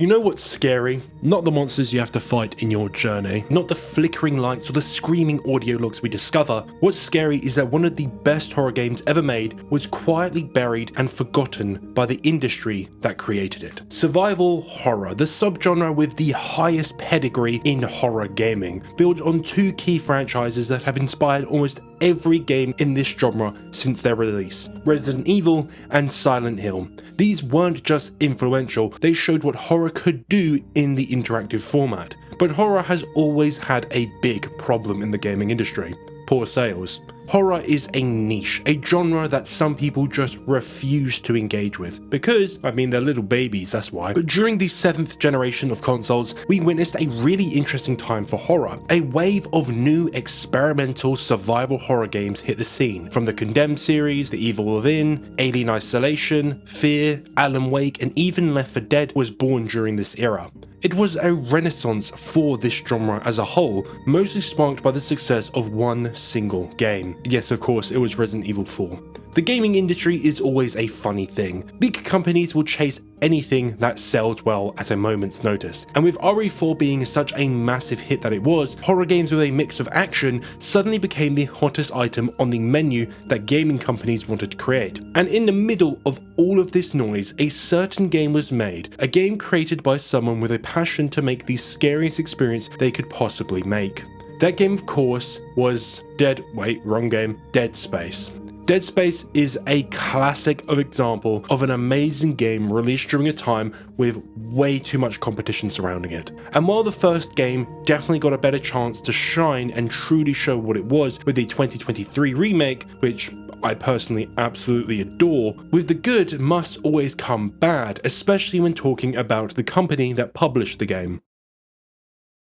You know what's scary? Not the monsters you have to fight in your journey, not the flickering lights or the screaming audio logs we discover. What's scary is that one of the best horror games ever made was quietly buried and forgotten by the industry that created it. Survival horror, the subgenre with the highest pedigree in horror gaming, builds on two key franchises that have inspired almost every game in this genre since their release: Resident Evil and Silent Hill. These weren't just influential, they showed what horror could do in the interactive format. But horror has always had a big problem in the gaming industry: poor sales. Horror is a niche, a genre that some people just refuse to engage with, because, they're little babies, that's why. But during the 7th generation of consoles, we witnessed a really interesting time for horror. A wave of new experimental survival horror games hit the scene, from the Condemned series, The Evil Within, Alien Isolation, Fear, Alan Wake, and even Left 4 Dead was born during this era. It was a renaissance for this genre as a whole, mostly sparked by the success of one single game. Yes, of course, it was Resident Evil 4. The gaming industry is always a funny thing. Big companies will chase anything that sells well at a moment's notice. And with RE4 being such a massive hit that it was, horror games with a mix of action suddenly became the hottest item on the menu that gaming companies wanted to create. And in the middle of all of this noise, a certain game was made, a game created by someone with a passion to make the scariest experience they could possibly make. That game, of course, was Dead Space. Dead Space is a classic example of an amazing game released during a time with way too much competition surrounding it. And while the first game definitely got a better chance to shine and truly show what it was with the 2023 remake, which I personally absolutely adore, with the good must always come bad, especially when talking about the company that published the game.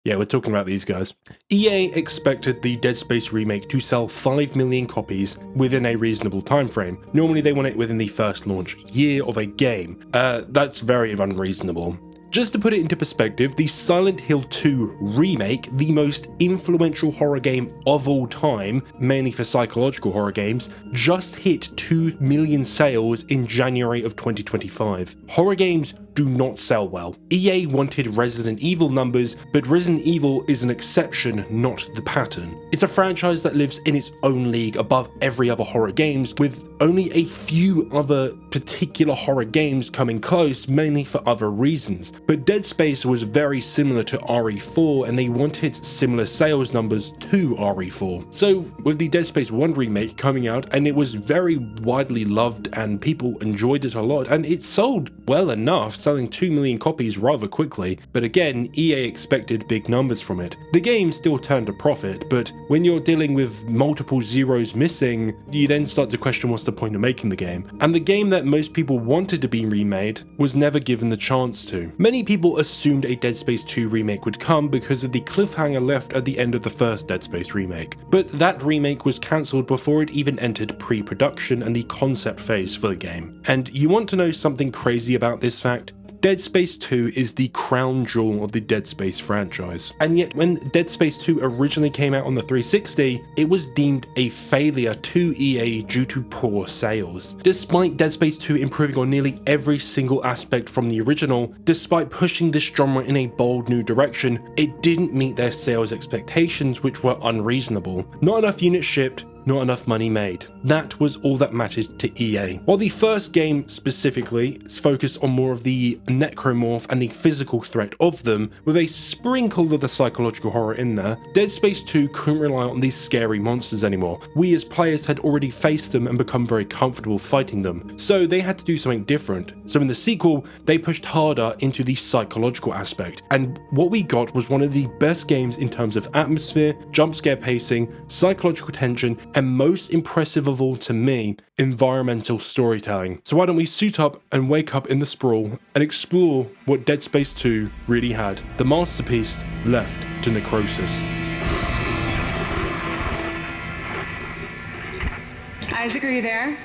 Yeah, we're talking about these guys. EA expected the Dead Space remake to sell 5 million copies within a reasonable time frame. Normally they want it within the first launch year of a game. That's very unreasonable. Just to put it into perspective, the Silent Hill 2 remake, the most influential horror game of all time, mainly for psychological horror games, just hit 2 million sales in January of 2025. Horror games do not sell well. EA wanted Resident Evil numbers, but Resident Evil is an exception, not the pattern. It's a franchise that lives in its own league above every other horror games, with only a few other particular horror games coming close, mainly for other reasons. But Dead Space was very similar to RE4, and they wanted similar sales numbers to RE4. So with the Dead Space 1 remake coming out, and it was very widely loved and people enjoyed it a lot, and it sold well enough, selling 2 million copies rather quickly, but again, EA expected big numbers from it. The game still turned a profit, but when you're dealing with multiple zeros missing, you then start to question what's the point of making the game. And the game that most people wanted to be remade was never given the chance to. Many people assumed a Dead Space 2 remake would come because of the cliffhanger left at the end of the first Dead Space remake, but that remake was cancelled before it even entered pre-production and the concept phase for the game. And you want to know something crazy about this fact? Dead Space 2 is the crown jewel of the Dead Space franchise. And yet when Dead Space 2 originally came out on the 360, it was deemed a failure to EA due to poor sales. Despite Dead Space 2 improving on nearly every single aspect from the original, despite pushing this genre in a bold new direction, it didn't meet their sales expectations, which were unreasonable. Not enough units shipped, not enough money made. That was all that mattered to EA. While the first game specifically is focused on more of the necromorph and the physical threat of them, with a sprinkle of the psychological horror in there, Dead Space 2 couldn't rely on these scary monsters anymore. We as players had already faced them and become very comfortable fighting them, so they had to do something different. So in the sequel, they pushed harder into the psychological aspect, and what we got was one of the best games in terms of atmosphere, jump scare pacing, psychological tension, and most impressive of all to me, environmental storytelling. So why don't we suit up and wake up in the sprawl and explore what Dead Space 2 really had, the masterpiece left to Necrosis. Isaac, are you there?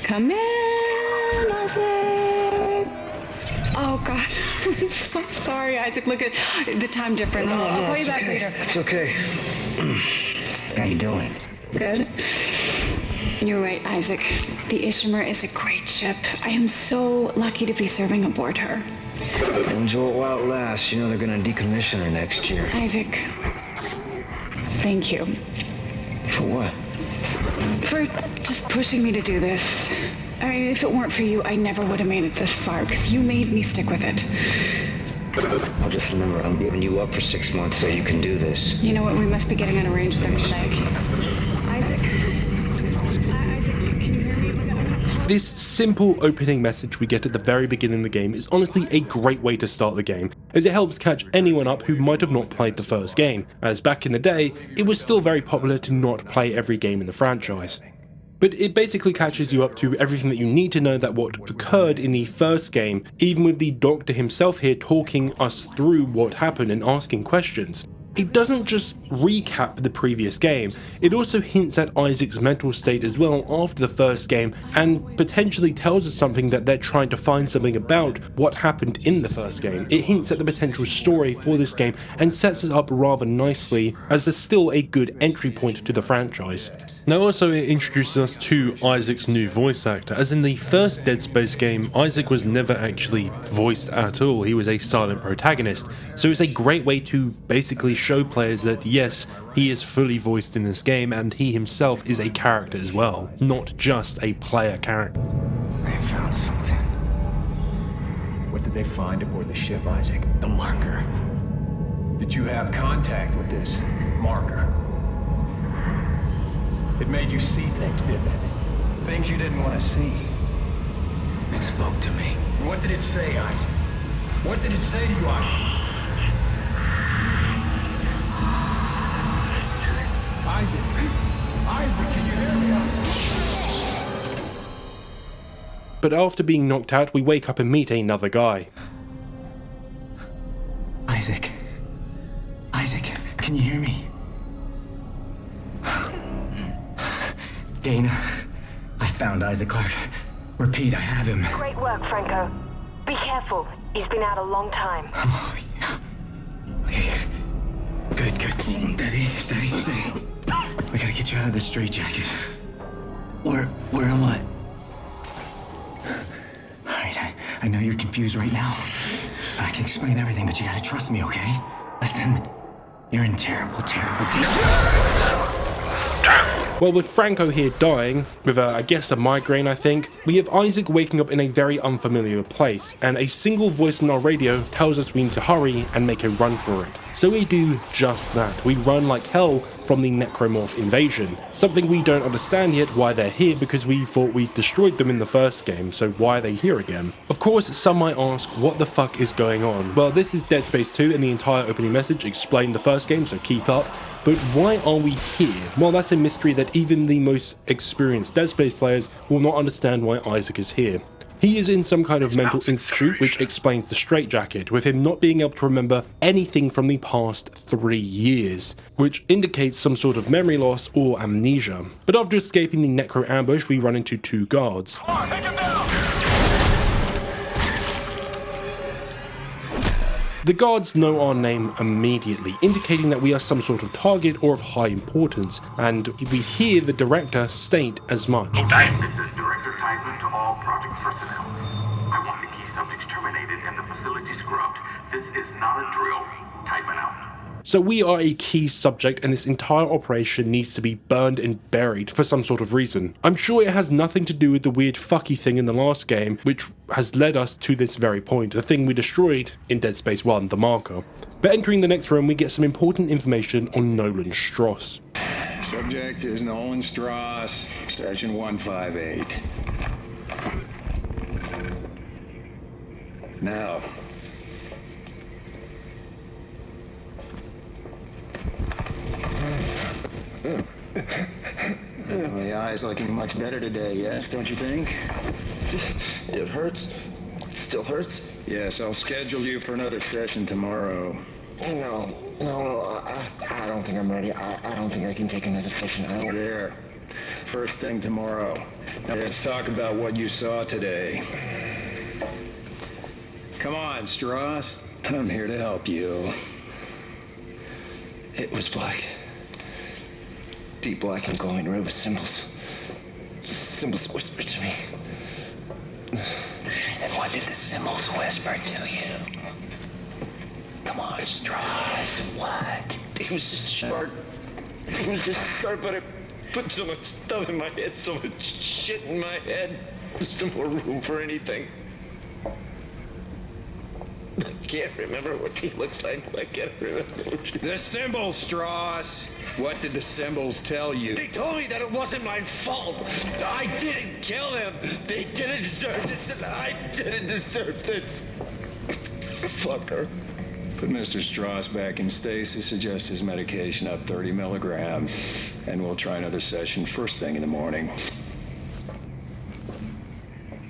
Come in, Isaac. Oh God, I'm so sorry, Isaac. Look at the time difference. I'll call you back later. It's okay. How you doing? Good. You're right, Isaac. The Ishimar is a great ship. I am so lucky to be serving aboard her. Enjoy it while it lasts. You know they're gonna decommission her next year. Isaac, thank you. For what? For just pushing me to do this. I mean, if it weren't for you, I never would have made it this far, because you made me stick with it. I'll just remember, I'm giving you up for 6 months so you can do this. You know what? We must be getting on a range third leg. Isaac, can you hear me? This simple opening message we get at the very beginning of the game is honestly a great way to start the game, as it helps catch anyone up who might have not played the first game, as back in the day, it was still very popular to not play every game in the franchise. But it basically catches you up to everything that you need to know that what occurred in the first game, even with the Doctor himself here talking us through what happened and asking questions. It doesn't just recap the previous game, it also hints at Isaac's mental state as well after the first game, and potentially tells us something that they're trying to find something about what happened in the first game. It hints at the potential story for this game and sets it up rather nicely, as there's still a good entry point to the franchise. Now also it introduces us to Isaac's new voice actor, as in the first Dead Space game, Isaac was never actually voiced at all, he was a silent protagonist, so it's a great way to basically show players that yes, he is fully voiced in this game and he himself is a character as well, not just a player character. They found something. What did they find aboard the ship, Isaac? The marker. Did you have contact with this marker? It made you see things, didn't it? Things you didn't want to see. It spoke to me. What did it say, Isaac? What did it say to you, Isaac? Isaac, can you hear me, Isaac? But after being knocked out, we wake up and meet another guy. Isaac, can you hear me? Dana, I found Isaac Clarke. Repeat, I have him. Great work, Franco. Be careful. He's been out a long time. Oh, yeah. Okay. Good. Steady. We gotta get you out of this straitjacket. Where am I? Alright, I know you're confused right now. I can explain everything, but you gotta trust me, okay? Listen, you're in terrible danger. Well, with Franco here dying, with I guess a migraine I think, we have Isaac waking up in a very unfamiliar place, and a single voice in our radio tells us we need to hurry and make a run for it. So we do just that. We run like hell from the necromorph invasion. Something we don't understand yet why they're here, because we thought we destroyed them in the first game, so why are they here again? Of course, some might ask, what the fuck is going on? Well, this is Dead Space 2 and the entire opening message explained the first game, so keep up. But why are we here? Well, that's a mystery that even the most experienced Dead Space players will not understand why Isaac is here. He is in some kind of mental institute, which explains the straitjacket, with him not being able to remember anything from the past 3 years, which indicates some sort of memory loss or amnesia. But after escaping the necro ambush, we run into 2 guards. The guards know our name immediately, indicating that we are some sort of target or of high importance, and we hear the director state as much. This is Director Tyson to all project personnel. I want the key subjects terminated and the facility scrubbed. This is not a drill. Type it out. So we are a key subject and this entire operation needs to be burned and buried for some sort of reason. I'm sure it has nothing to do with the weird fucky thing in the last game, which has led us to this very point, the thing we destroyed in Dead Space 1, the marker. But entering the next room, we get some important information on Nolan Stross. Subject is Nolan Stross, Section 158. Now. The eye's looking much better today, yes, don't you think? It hurts. It still hurts? Yes, I'll schedule you for another session tomorrow. No, I don't think I'm ready. I don't think I can take another session. There. First thing tomorrow. Now let's talk about what you saw today. Come on, Stross. I'm here to help you. It was black. Deep black and glowing red with symbols. Symbols whispered to me. And What did the symbols whisper to you? Come on, Strauss, what? It was just short. It was just short, but it put so much stuff in my head, so much shit in my head. There's no more room for anything. I can't remember what he looks like. I can't remember. The symbols, Strauss. What did the symbols tell you? They told me that it wasn't my fault. I didn't kill them. They didn't deserve this, and I didn't deserve this. Fucker. Put Mr. Strauss back in stasis, adjust his medication up 30 milligrams, and we'll try another session first thing in the morning.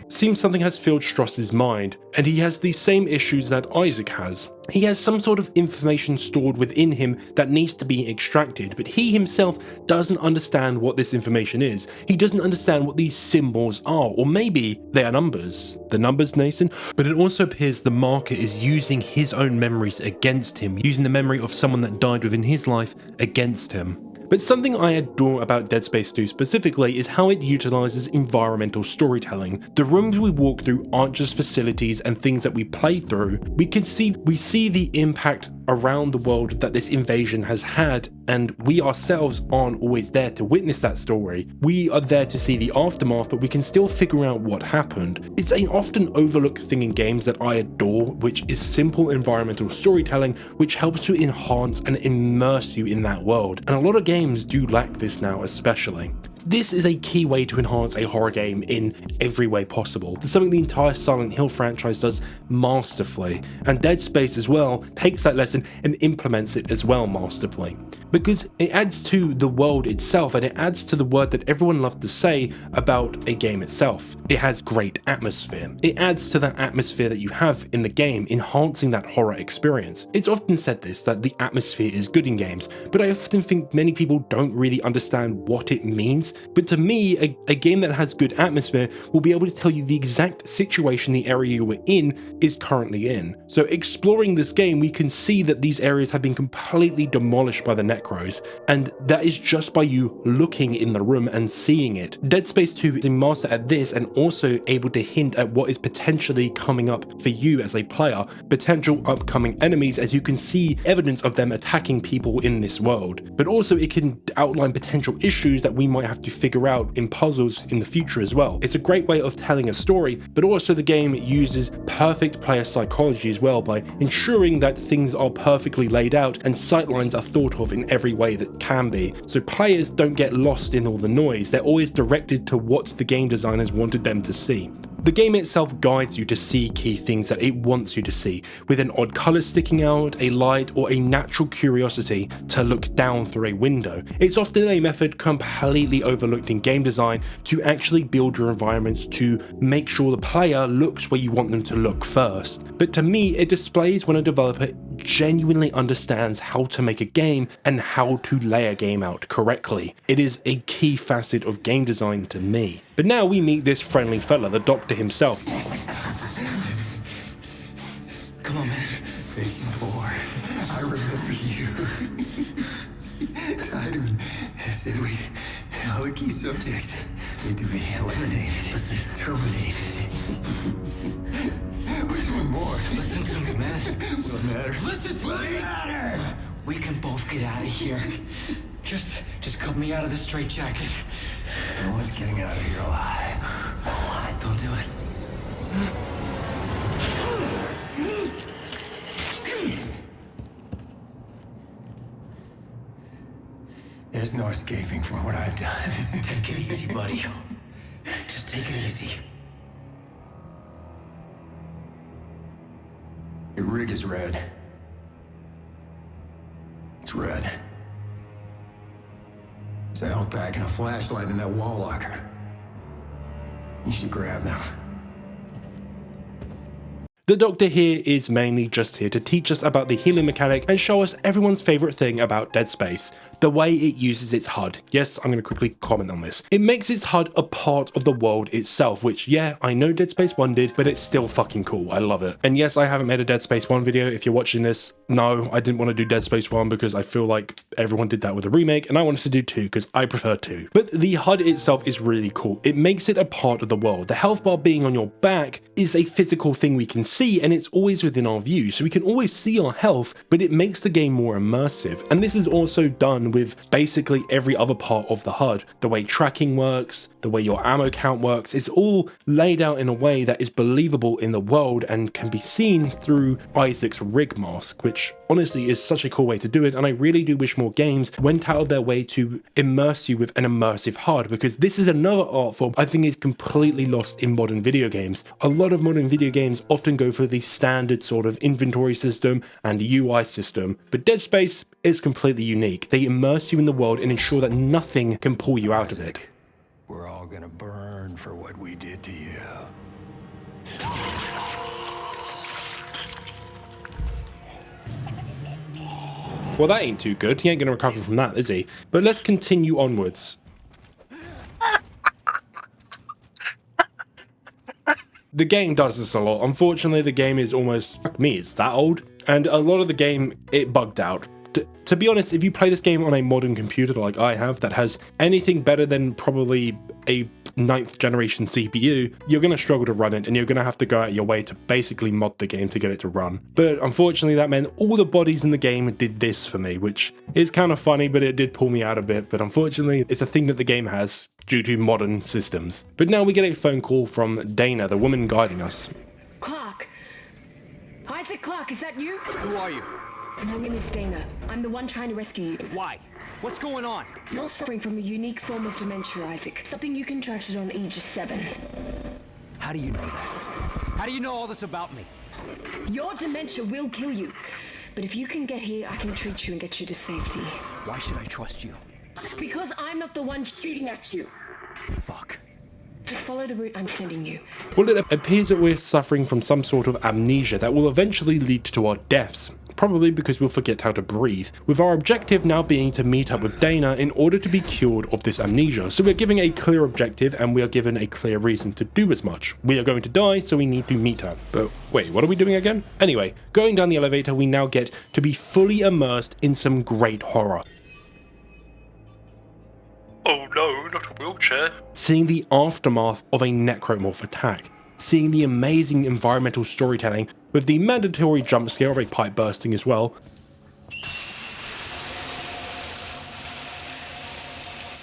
Seems something has filled Strauss's mind, and he has the same issues that Isaac has. He has some sort of information stored within him that needs to be extracted, but he himself doesn't understand what this information is. He doesn't understand what these symbols are, or maybe they are numbers. The numbers, Nathan? But it also appears the marker is using his own memories against him, using the memory of someone that died within his life against him. But something I adore about Dead Space 2 specifically is how it utilizes environmental storytelling. The rooms we walk through aren't just facilities and things that we play through. We see the impact around the world that this invasion has had, and we ourselves aren't always there to witness that story. We are there to see the aftermath, but we can still figure out what happened. It's an often overlooked thing in games that I adore, which is simple environmental storytelling, which helps to enhance and immerse you in that world. And a lot of games do lack this now, especially. This is a key way to enhance a horror game in every way possible. It's something the entire Silent Hill franchise does masterfully, and Dead Space as well takes that lesson and implements it as well masterfully. Because it adds to the world itself, and it adds to the word that everyone loves to say about a game itself. It has great atmosphere. It adds to that atmosphere that you have in the game, enhancing that horror experience. It's often said this, that the atmosphere is good in games, but I often think many people don't really understand what it means. But to me, a game that has good atmosphere will be able to tell you the exact situation the area you were in is currently in. So exploring this game, we can see that these areas have been completely demolished by the Necros, and that is just by you looking in the room and seeing it. Dead Space 2 is a master at this, and also able to hint at what is potentially coming up for you as a player, potential upcoming enemies, as you can see evidence of them attacking people in this world. But also it can outline potential issues that we might have to figure out in puzzles in the future as well. It's a great way of telling a story, but also the game uses perfect player psychology as well by ensuring that things are perfectly laid out and sightlines are thought of in every way that can be. So players don't get lost in all the noise, they're always directed to what the game designers wanted them to see. The game itself guides you to see key things that it wants you to see, with an odd colour sticking out, a light, or a natural curiosity to look down through a window. It's often a method completely overlooked in game design to actually build your environments to make sure the player looks where you want them to look first. But to me, it displays when a developer genuinely understands how to make a game and how to lay a game out correctly. It is a key facet of game design to me. But now we meet this friendly fella, the doctor himself. Come on, man. Patient 4. I remember you. Tideman said all the key subjects need to be eliminated. Listen, terminated. We're doing more. Listen to me, man. What matters? Listen to me. Matter. We can both get out of here. Just cut me out of this straitjacket. No one's getting out of here alive. Don't do it. There's no escaping from what I've done. Take it easy, buddy. Just take it easy. Your rig is red. It's red. There's a health pack and a flashlight in that wall locker. You should grab them. The Doctor here is mainly just here to teach us about the healing mechanic and show us everyone's favourite thing about Dead Space, the way it uses its HUD. Yes, I'm going to quickly comment on this. It makes its HUD a part of the world itself, which, yeah, I know Dead Space 1 did, but it's still fucking cool. I love it. And yes, I haven't made a Dead Space 1 video. If you're watching this, no, I didn't want to do Dead Space 1 because I feel like everyone did that with a remake, and I wanted to do 2 because I prefer 2. But the HUD itself is really cool. It makes it a part of the world. The health bar being on your back is a physical thing we can see, and it's always within our view, so we can always see our health, but it makes the game more immersive. And this is also done with basically every other part of the HUD. The way tracking works, the way your ammo count works, it's all laid out in a way that is believable in the world and can be seen through Isaac's rig mask, which honestly is such a cool way to do it. And I really do wish more games went out of their way to immerse you with an immersive HUD, because this is another art form I think is completely lost in modern video games. A lot of modern video games often go for the standard sort of inventory system and UI system, but Dead Space is completely unique. They immerse you in the world and ensure that nothing can pull you out of it. We're all gonna burn for what we did to you. Well, that ain't too good. He ain't gonna recover from that, is he? But let's continue onwards. The game does this a lot. Unfortunately, the game is almost, fuck me, it's that old. And a lot of the game, it bugged out. To be honest, if you play this game on a modern computer like I have that has anything better than probably a 9th generation CPU, you're going to struggle to run it, and you're going to have to go out your way to basically mod the game to get it to run. But unfortunately, that meant all the bodies in the game did this for me, which is kind of funny, but it did pull me out a bit. But unfortunately, it's a thing that the game has due to modern systems. But now we get a phone call from Dana, the woman guiding us. Clarke! Isaac Clarke, is that you? Who are you? My name is Dana. I'm the one trying to rescue you. Why? What's going on? You're suffering from a unique form of dementia, Isaac. Something you contracted on Aegis 7. How do you know that? How do you know all this about me? Your dementia will kill you. But if you can get here, I can treat you and get you to safety. Why should I trust you? Because I'm not the one shooting at you. Fuck. Just follow the route I'm sending you. Well, it appears that we're suffering from some sort of amnesia that will eventually lead to our deaths. Probably because we'll forget how to breathe, with our objective now being to meet up with Dana in order to be cured of this amnesia. So we're given a clear objective and we are given a clear reason to do as much. We are going to die, so we need to meet her. But wait, what are we doing again? Anyway, going down the elevator, we now get to be fully immersed in some great horror. Oh no, not a wheelchair. Seeing the aftermath of a necromorph attack. Seeing the amazing environmental storytelling with the mandatory jump scare of a pipe bursting as well.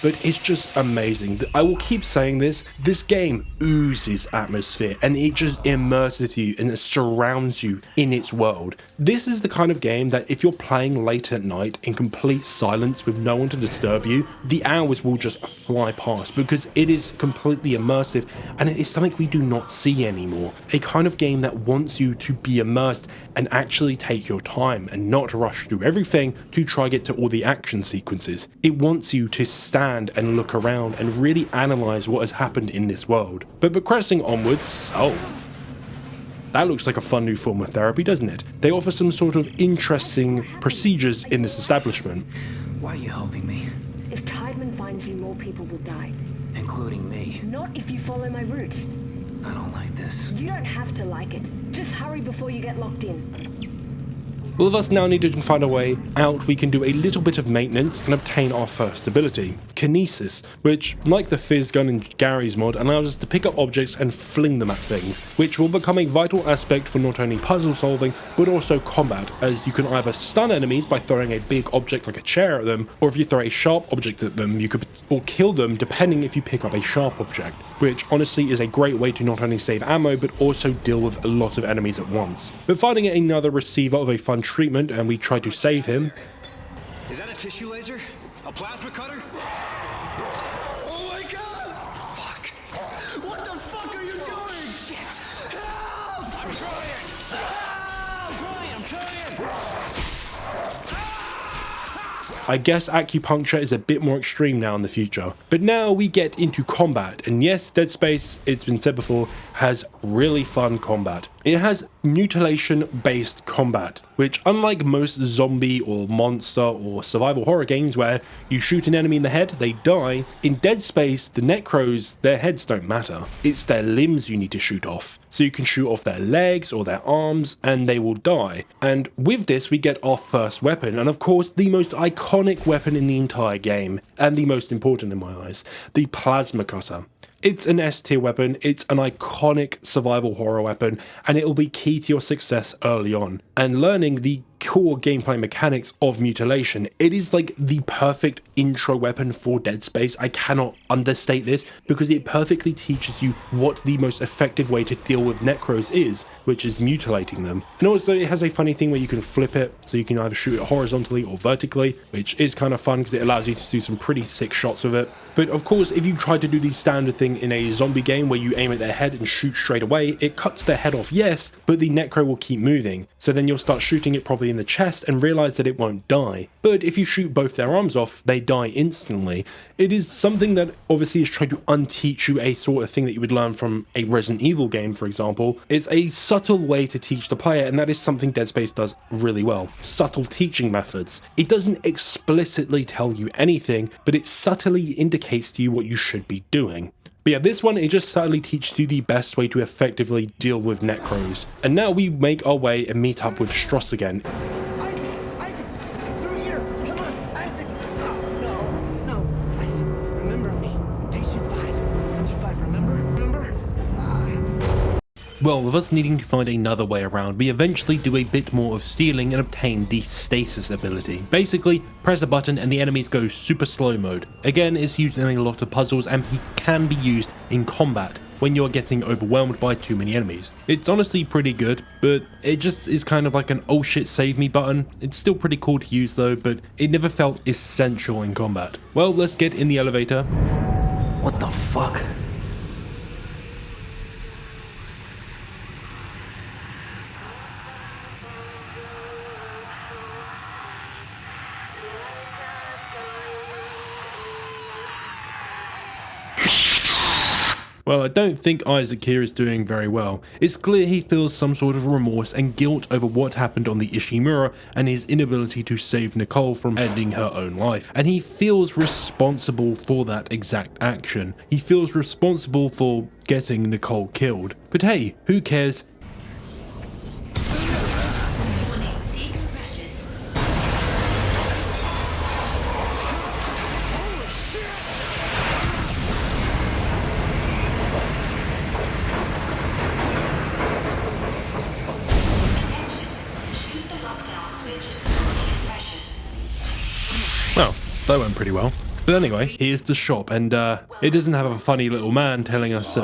But it's just amazing. I will keep saying this. This game oozes atmosphere and it just immerses you and it surrounds you in its world. This is the kind of game that if you're playing late at night in complete silence with no one to disturb you, the hours will just fly past because it is completely immersive and it is something we do not see anymore. A kind of game that wants you to be immersed and actually take your time and not rush through everything to try get to all the action sequences. It wants you to stand and look around and really analyze what has happened in this world. But progressing onwards, oh, that looks like a fun new form of therapy, doesn't it? They offer some sort of interesting procedures in this establishment. Why are you helping me? If Tideman finds you, more people will die. Including me. Not if you follow my route. I don't like this. You don't have to like it. Just hurry before you get locked in. All of us now need to find a way out. We can do a little bit of maintenance and obtain our first ability, Kinesis, which, like the Fizz gun in Gary's mod, allows us to pick up objects and fling them at things, which will become a vital aspect for not only puzzle solving, but also combat, as you can either stun enemies by throwing a big object like a chair at them, or if you throw a sharp object at them, you could or kill them depending if you pick up a sharp object, which honestly is a great way to not only save ammo, but also deal with a lot of enemies at once. But finding another receiver of a fun treatment and we try to save him. Is that a tissue laser? A plasma cutter? Oh my god! Fuck! What the fuck are you doing? Shit! Help! I'm trying! I'm trying! I guess acupuncture is a bit more extreme now in the future. But now we get into combat, and yes, Dead Space, it's been said before, has really fun combat. It has mutilation-based combat, which unlike most zombie or monster or survival horror games where you shoot an enemy in the head, they die, in Dead Space, the Necros, their heads don't matter. It's their limbs you need to shoot off. So you can shoot off their legs or their arms and they will die. And with this we get our first weapon, and of course the most iconic weapon in the entire game, and the most important in my eyes, the plasma cutter. It's an S tier weapon, it's an iconic survival horror weapon, and it will be key to your success early on. And learning the core gameplay mechanics of mutilation, it is like the perfect intro weapon for Dead Space. I cannot understate this because it perfectly teaches you what the most effective way to deal with Necros is, which is mutilating them. And also it has a funny thing where you can flip it, so you can either shoot it horizontally or vertically, which is kind of fun because it allows you to do some pretty sick shots with it. But of course, if you try to do the standard thing in a zombie game where you aim at their head and shoot straight away, it cuts their head off, yes, but the Necro will keep moving. So then you'll start shooting it probably in the chest and realize that it won't die. But if you shoot both their arms off, they die instantly. It is something that obviously is trying to unteach you a sort of thing that you would learn from a Resident Evil game, for example. It's a subtle way to teach the player, and that is something Dead Space does really well. Subtle teaching methods. It doesn't explicitly tell you anything, but it subtly indicates to you what you should be doing. But yeah, this one, it just subtly teaches you the best way to effectively deal with Necros. And now we make our way and meet up with Stross again. Isaac, through here. Come on, Isaac. Oh, no, Isaac, remember me. Patient 5, remember? Well, with us needing to find another way around, we eventually do a bit more of stealing and obtain the stasis ability. Basically, press a button and the enemies go super slow mode. Again, it's used in a lot of puzzles and he can be used in combat when you're getting overwhelmed by too many enemies. It's honestly pretty good, but it just is kind of like an oh shit save me button. It's still pretty cool to use though, but it never felt essential in combat. Well, let's get in the elevator. What the fuck? Well, I don't think Isaac here is doing very well. It's clear he feels some sort of remorse and guilt over what happened on the Ishimura and his inability to save Nicole from ending her own life. And he feels responsible for that exact action. He feels responsible for getting Nicole killed. But hey, who cares? Well, that went pretty well. But anyway, here's the shop, and it doesn't have a funny little man telling us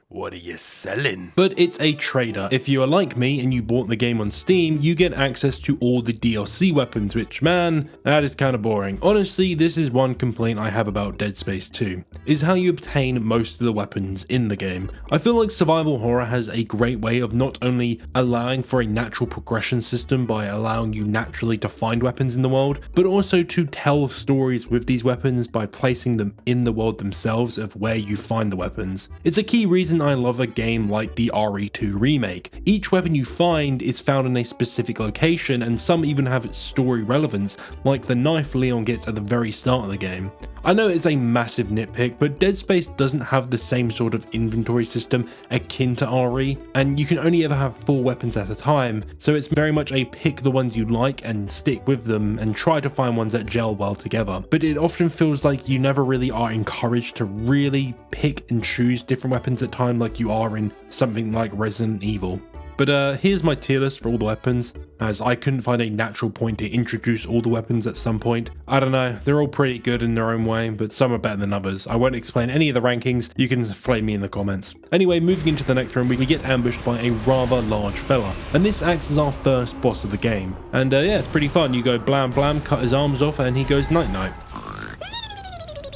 what are you selling? But it's a trader. If you are like me and you bought the game on Steam, you get access to all the DLC weapons, which, man, that is kind of boring. Honestly, this is one complaint I have about Dead Space 2, is how you obtain most of the weapons in the game. I feel like survival horror has a great way of not only allowing for a natural progression system by allowing you naturally to find weapons in the world, but also to tell stories with these weapons by placing them in the world themselves of where you find the weapons. It's a key reason I love a game like the RE2 remake. Each weapon you find is found in a specific location, and some even have story relevance, like the knife Leon gets at the very start of the game. I know it's a massive nitpick, but Dead Space doesn't have the same sort of inventory system akin to RE, and you can only ever have 4 weapons at a time, so it's very much a pick the ones you like and stick with them and try to find ones that gel well together. But it often feels like you never really are encouraged to really pick and choose different weapons at times like you are in something like Resident Evil. But here's my tier list for all the weapons, as I couldn't find a natural point to introduce all the weapons at some point. I don't know, they're all pretty good in their own way, but some are better than others. I won't explain any of the rankings, you can flame me in the comments. Anyway, moving into the next room, we get ambushed by a rather large fella, and this acts as our first boss of the game. And yeah, it's pretty fun. You go blam blam, cut his arms off, and he goes night night.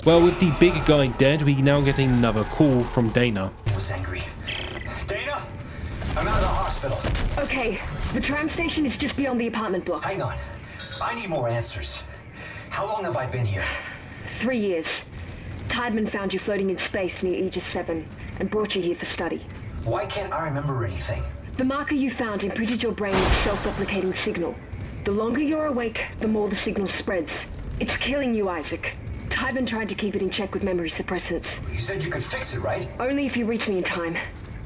Well, with the big guy dead, we now get another call from Dana. I was angry. Dana, I'm out of the hospital. Okay, the tram station is just beyond the apartment block. Hang on. I need more answers. How long have I been here? 3 years. Tideman found you floating in space near Aegis 7 and brought you here for study. Why can't I remember anything? The marker you found imprinted your brain with self-replicating signal. The longer you're awake, the more the signal spreads. It's killing you, Isaac. Tybin tried to keep it in check with memory suppressants. You said you could fix it, right? Only if you reach me in time.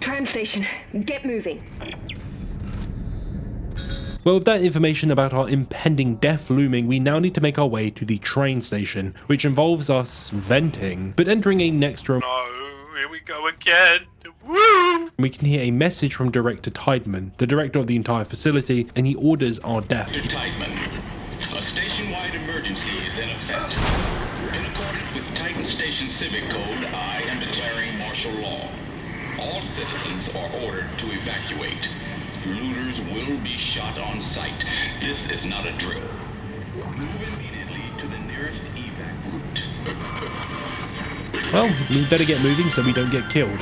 Tram station, get moving. Well, with that information about our impending death looming, we now need to make our way to the train station, which involves us venting, but entering a next room. No, here we go again. Woo! We can hear a message from Director Tiedemann, the director of the entire facility, and he orders our death. Mr. Tiedemann, a station-wide emergency is in effect. In accordance with Titan Station Civic Code, I am declaring martial law. All citizens are ordered to evacuate. Looters will be shot on sight. This is not a drill. Move immediately to the nearest evac route. Well, we better get moving so we don't get killed.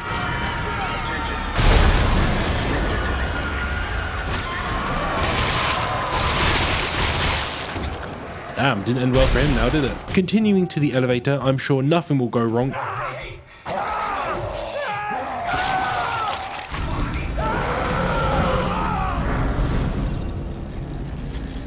Damn, didn't end well for him now, did it? Continuing to the elevator, I'm sure nothing will go wrong.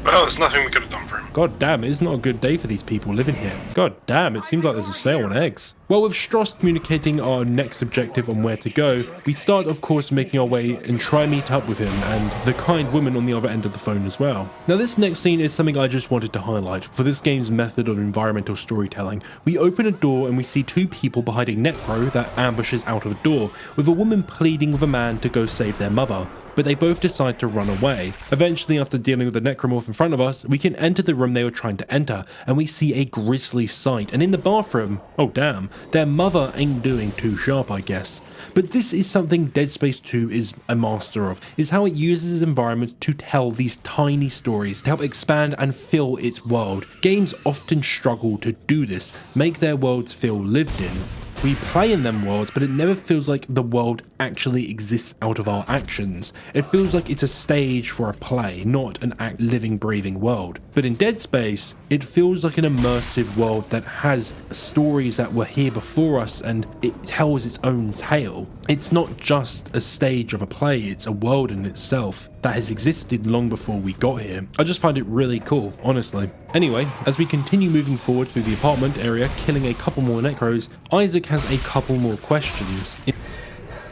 Well, there's nothing we could have done for him. God damn, it's not a good day for these people living here. God damn, it seems like there's a sale on eggs. Well, with Strauss communicating our next objective on where to go, we start, of course, making our way and try meet up with him and the kind woman on the other end of the phone as well. Now, this next scene is something I just wanted to highlight for this game's method of environmental storytelling. We open a door and we see two people behind a necro that ambushes out of a door, with a woman pleading with a man to go save their mother. But they both decide to run away. Eventually, after dealing with the necromorph in front of us, we can enter the room they were trying to enter, and we see a grisly sight. And in the bathroom, oh damn, their mother ain't doing too sharp, I guess. But this is something Dead Space 2 is a master of, is how it uses its environment to tell these tiny stories, to help expand and fill its world. Games often struggle to do this, make their worlds feel lived in. We play in them worlds, but it never feels like the world actually exists out of our actions. It feels like it's a stage for a play, not an living, breathing world. But in Dead Space, it feels like an immersive world that has stories that were here before us and it tells its own tale. It's not just a stage of a play, it's a world in itself that has existed long before we got here. I just find it really cool, honestly. Anyway, as we continue moving forward through the apartment area, killing a couple more necros, Isaac has a couple more questions.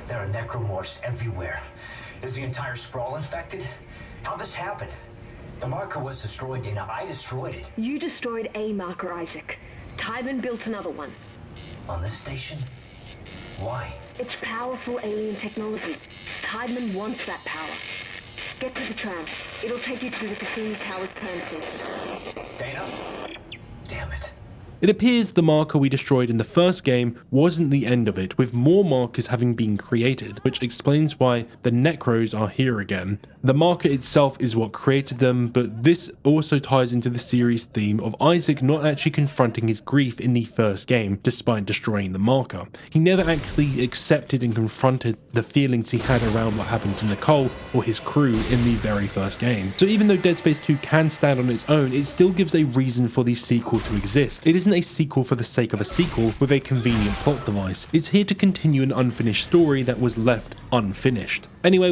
There are necromorphs everywhere. Is the entire sprawl infected? How'd this happen? The marker was destroyed, Dana. I destroyed it. You destroyed a marker, Isaac. Tybin built another one. On this station? Why? It's powerful alien technology. Tybin wants that power. Get to the tram. It'll take you to the Cassini Tower's tram station. Dana? Damn it. It appears the marker we destroyed in the first game wasn't the end of it, with more markers having been created, which explains why the Necros are here again. The marker itself is what created them, but this also ties into the series theme of Isaac not actually confronting his grief in the first game, despite destroying the marker. He never actually accepted and confronted the feelings he had around what happened to Nicole or his crew in the very first game. So even though Dead Space 2 can stand on its own, it still gives a reason for the sequel to exist. It isn't a sequel for the sake of a sequel with a convenient plot device. It's here to continue an unfinished story that was left unfinished. Anyway,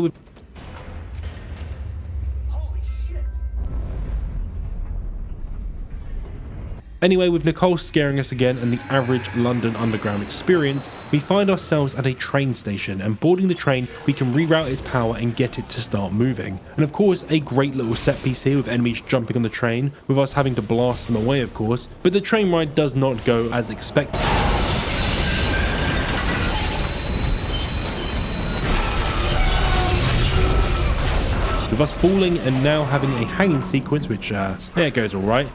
with Nicole scaring us again and the average London Underground experience, we find ourselves at a train station, and boarding the train we can reroute its power and get it to start moving. And of course, a great little set piece here with enemies jumping on the train, with us having to blast them away of course, but the train ride does not go as expected. With us falling and now having a hanging sequence, which it goes alright.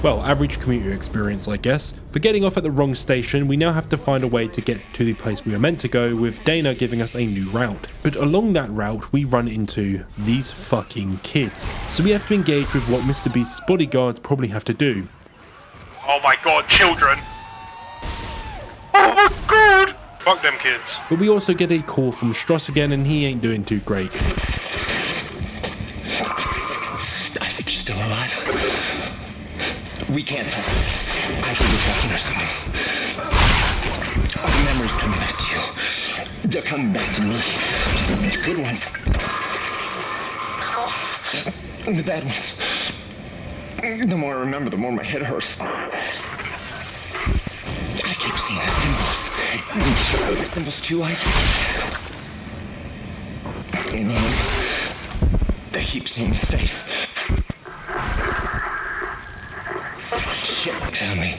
Well, average commuter experience, I guess. But getting off at the wrong station, we now have to find a way to get to the place we were meant to go, with Dana giving us a new route. But along that route, we run into these fucking kids. So we have to engage with what Mr. Beast's bodyguards probably have to do. Oh my god, children! Oh my god! Fuck them kids. But we also get a call from Stross again, and he ain't doing too great. Isaac, you're still alive? We can't talk. I think we're trusting ourselves. Our memories coming back to you. They're coming back to me. The good ones. And the bad ones. The more I remember, the more my head hurts. I keep seeing the symbols. The symbols too, Isaac. And then they keep seeing his face. Shit, found me.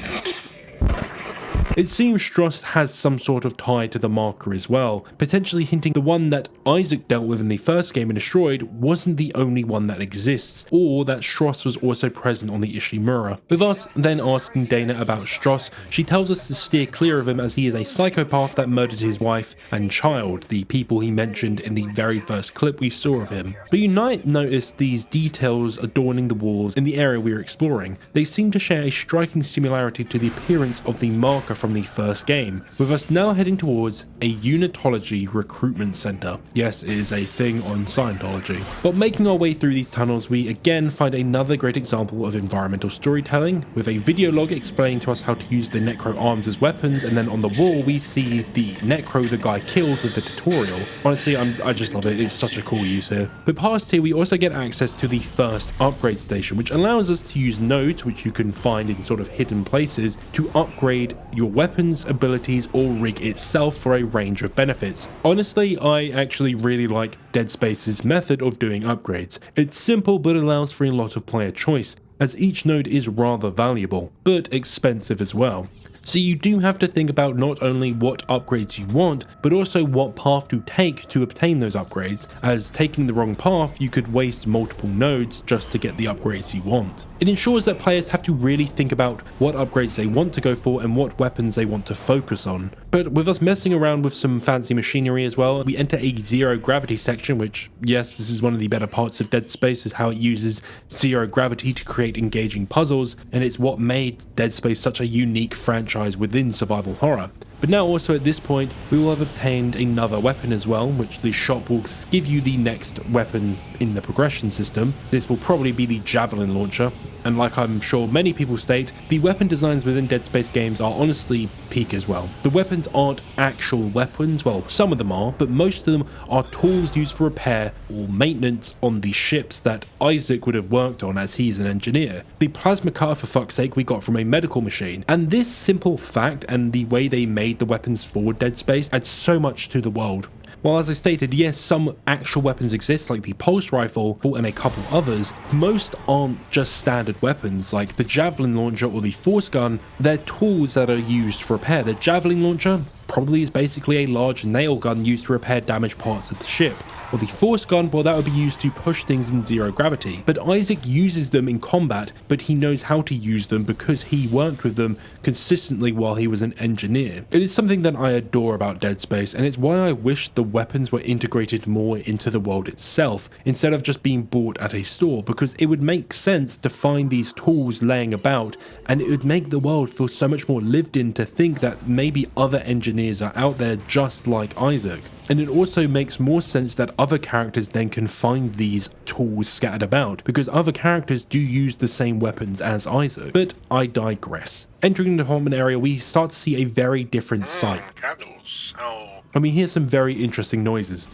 It seems Stross has some sort of tie to the marker as well, potentially hinting the one that Isaac dealt with in the first game and destroyed wasn't the only one that exists, or that Stross was also present on the Ishimura. With us then asking Dana about Stross, she tells us to steer clear of him as he is a psychopath that murdered his wife and child, the people he mentioned in the very first clip we saw of him. But you might notice these details adorning the walls in the area we are exploring. They seem to share a striking similarity to the appearance of the marker from the first game, with us now heading towards a unitology recruitment center. Yes, it is a thing on Scientology. But making our way through these tunnels, we again find another great example of environmental storytelling, with a video log explaining to us how to use the Necro arms as weapons, and then on the wall we see the Necro the guy killed with the tutorial. Honestly, I just love it. It's such a cool use here. But past here, we also get access to the first upgrade station, which allows us to use nodes, which you can find in sort of hidden places, to upgrade your weapons, abilities, or rig itself for a range of benefits. Honestly, I actually really like Dead Space's method of doing upgrades. It's simple but allows for a lot of player choice, as each node is rather valuable, but expensive as well. So you do have to think about not only what upgrades you want, but also what path to take to obtain those upgrades, as taking the wrong path you could waste multiple nodes just to get the upgrades you want. It ensures that players have to really think about what upgrades they want to go for and what weapons they want to focus on. But with us messing around with some fancy machinery as well, we enter a zero gravity section, which, yes, this is one of the better parts of Dead Space, is how it uses zero gravity to create engaging puzzles, and it's what made Dead Space such a unique franchise within survival horror. But now also at this point, we will have obtained another weapon as well, which the shop will give you the next weapon in the progression system. This will probably be the javelin launcher, and like I'm sure many people state, the weapon designs within Dead Space games are honestly peak as well. The weapons aren't actual weapons, well, some of them are, but most of them are tools used for repair or maintenance on the ships that Isaac would have worked on as he's an engineer. The plasma cutter, for fuck's sake, we got from a medical machine, and this simple fact and the way they made the weapons for Dead Space adds so much to the world. While as I stated, yes, some actual weapons exist like the pulse rifle and a couple others, most aren't just standard weapons like the javelin launcher or the force gun. They're tools that are used for repair. The javelin launcher probably is basically a large nail gun used to repair damaged parts of the ship. Or the force gun, well, that would be used to push things in zero gravity. But Isaac uses them in combat, but he knows how to use them because he worked with them consistently while he was an engineer. It is something that I adore about Dead Space, and it's why I wish the weapons were integrated more into the world itself, instead of just being bought at a store, because it would make sense to find these tools laying about, and it would make the world feel so much more lived in to think that maybe other engineers are out there just like Isaac. And it also makes more sense that other characters then can find these tools scattered about, because other characters do use the same weapons as Isaac. But I digress. Entering the department area, we start to see a very different sight. Candles. Oh. And we hear some very interesting noises.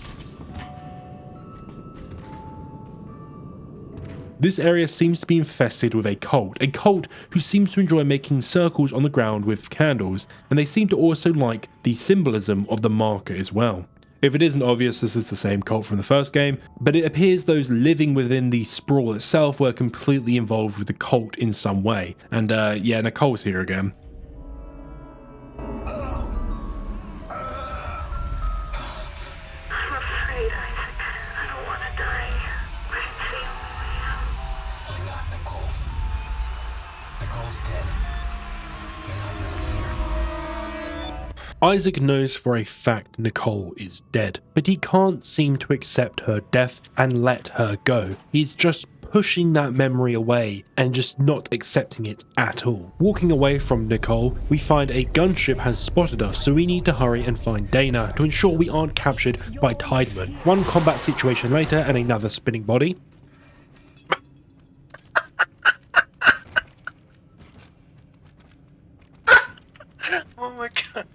This area seems to be infested with a cult who seems to enjoy making circles on the ground with candles, and they seem to also like the symbolism of the marker as well. If it isn't obvious, this is the same cult from the first game, but it appears those living within the sprawl itself were completely involved with the cult in some way. And yeah, Nicole's here again. Isaac knows for a fact Nicole is dead, but he can't seem to accept her death and let her go. He's just pushing that memory away and just not accepting it at all. Walking away from Nicole, we find a gunship has spotted us, so we need to hurry and find Dana to ensure we aren't captured by Tideman. One combat situation later and another spinning body. Oh my god.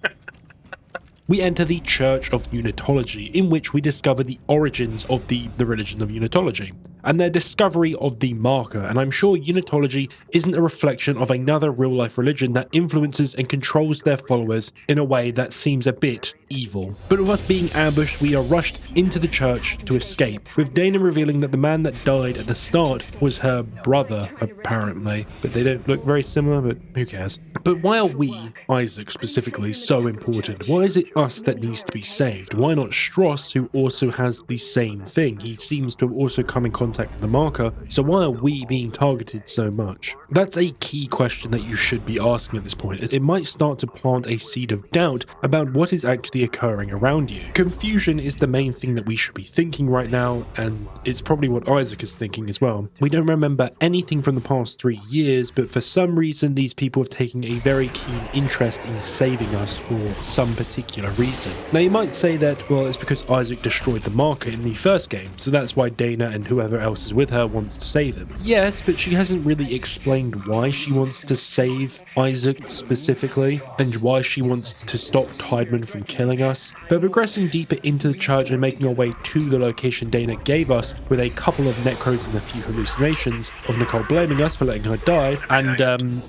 We enter the Church of Unitology, in which we discover the origins of the religion of Unitology, and their discovery of the marker, and I'm sure Unitology isn't a reflection of another real-life religion that influences and controls their followers in a way that seems a bit evil. But with us being ambushed, we are rushed into the church to escape, with Dana revealing that the man that died at the start was her brother, apparently. But they don't look very similar, but who cares? But why are we, Isaac specifically, so important? Why is it us that needs to be saved? Why not Stross, who also has the same thing? He seems to have also come in contact with the marker, so why are we being targeted so much? That's a key question that you should be asking at this point. It might start to plant a seed of doubt about what is actually occurring around you. Confusion is the main thing that we should be thinking right now, and it's probably what Isaac is thinking as well. We don't remember anything from the past 3 years, but for some reason these people have taken a very keen interest in saving us for some particular reason. Now you might say that, well, it's because Isaac destroyed the marker in the first game, so that's why Dana and whoever else is with her wants to save him. Yes, but she hasn't really explained why she wants to save Isaac specifically, and why she wants to stop Tideman from killing us. But progressing deeper into the church and making our way to the location Dana gave us, with a couple of necros and a few hallucinations of Nicole blaming us for letting her die, and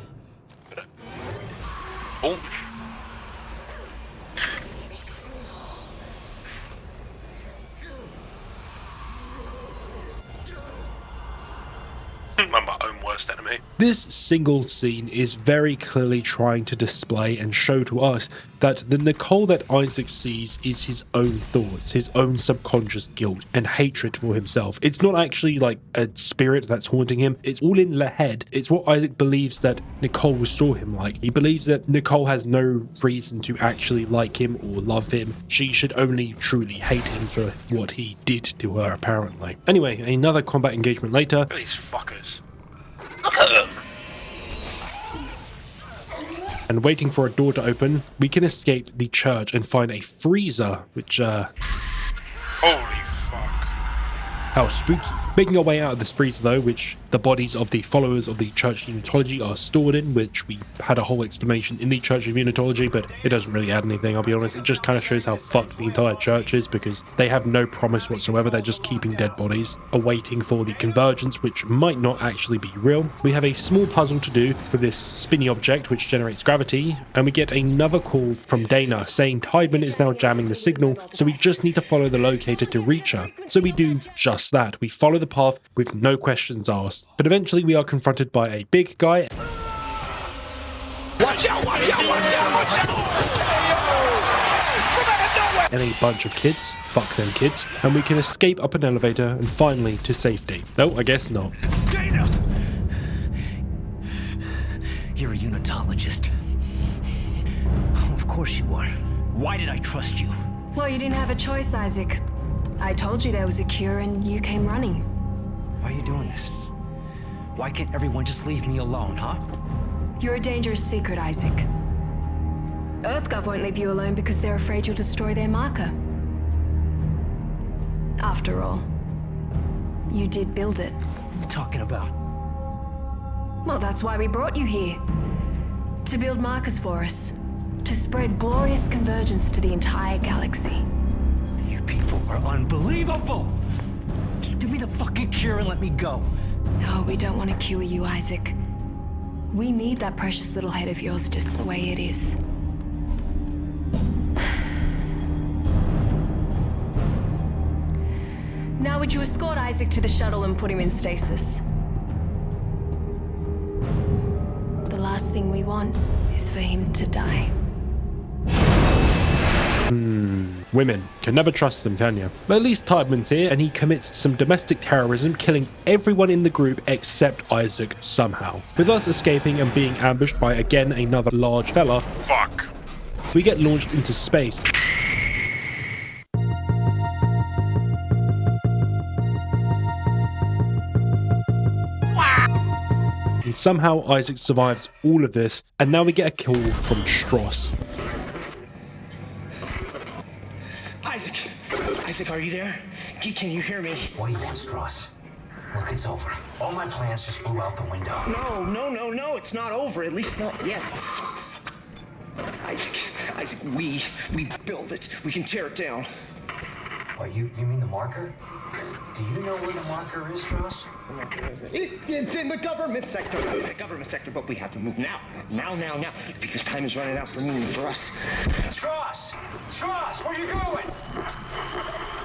Oh. I'm my own worst enemy. This single scene is very clearly trying to display and show to us that the Nicole that Isaac sees is his own thoughts, his own subconscious guilt and hatred for himself. It's not actually like a spirit that's haunting him, it's all in the head. It's what Isaac believes that Nicole saw him like. He believes that Nicole has no reason to actually like him or love him. She should only truly hate him for what he did to her, apparently. Anyway, another combat engagement later. Look at these fuckers. Look at them. And waiting for a door to open, we can escape the church and find a freezer, which, Holy fuck. how spooky. Making our way out of this freezer though, which the bodies of the followers of the Church of Unitology are stored in, which we had a whole explanation in the Church of Unitology, but it doesn't really add anything, I'll be honest. It just kind of shows how fucked the entire church is, because they have no promise whatsoever. They're just keeping dead bodies, awaiting for the convergence, which might not actually be real. We have a small puzzle to do with this spinny object, which generates gravity, and we get another call from Dana saying Tideman is now jamming the signal, so we just need to follow the locator to reach her. So we do just that. We follow the path with no questions asked. But eventually we are confronted by a big guy. Watch out, watch out, watch out, watch out! And a bunch of kids. Fuck them kids. And we can escape up an elevator and finally to safety. No, I guess not. Dana! You're a unitologist. Oh, of course you are. Why did I trust you? Well, you didn't have a choice, Isaac. I told you there was a cure and you came running. Why are you doing this? Why can't everyone just leave me alone, huh? You're a dangerous secret, Isaac. EarthGov won't leave you alone because they're afraid you'll destroy their marker. After all, you did build it. What are you talking about? Well, that's why we brought you here. To build markers for us. To spread glorious convergence to the entire galaxy. You people are unbelievable! Just give me the fucking cure and let me go. Oh, we don't want to cure you, Isaac. We need that precious little head of yours just the way it is. Now would you escort Isaac to the shuttle and put him in stasis? The last thing we want is for him to die. Women. Can never trust them, can you? But at least Tideman's here and he commits some domestic terrorism, killing everyone in the group except Isaac somehow. With us escaping and being ambushed by again another large fella, Fuck. we get launched into space. and somehow Isaac survives all of this, and now we get a kill from Stross. Isaac, are you there? Can you hear me? What do you want, Stross? Look, it's over. All my plans just blew out the window. No, it's not over, at least not yet. Isaac, we build it. We can tear it down. What, you mean the marker? Do you know where the marker is, Stross? It's in the government sector. But we have to move now, because time is running out for moving for us. Stross, where are you going?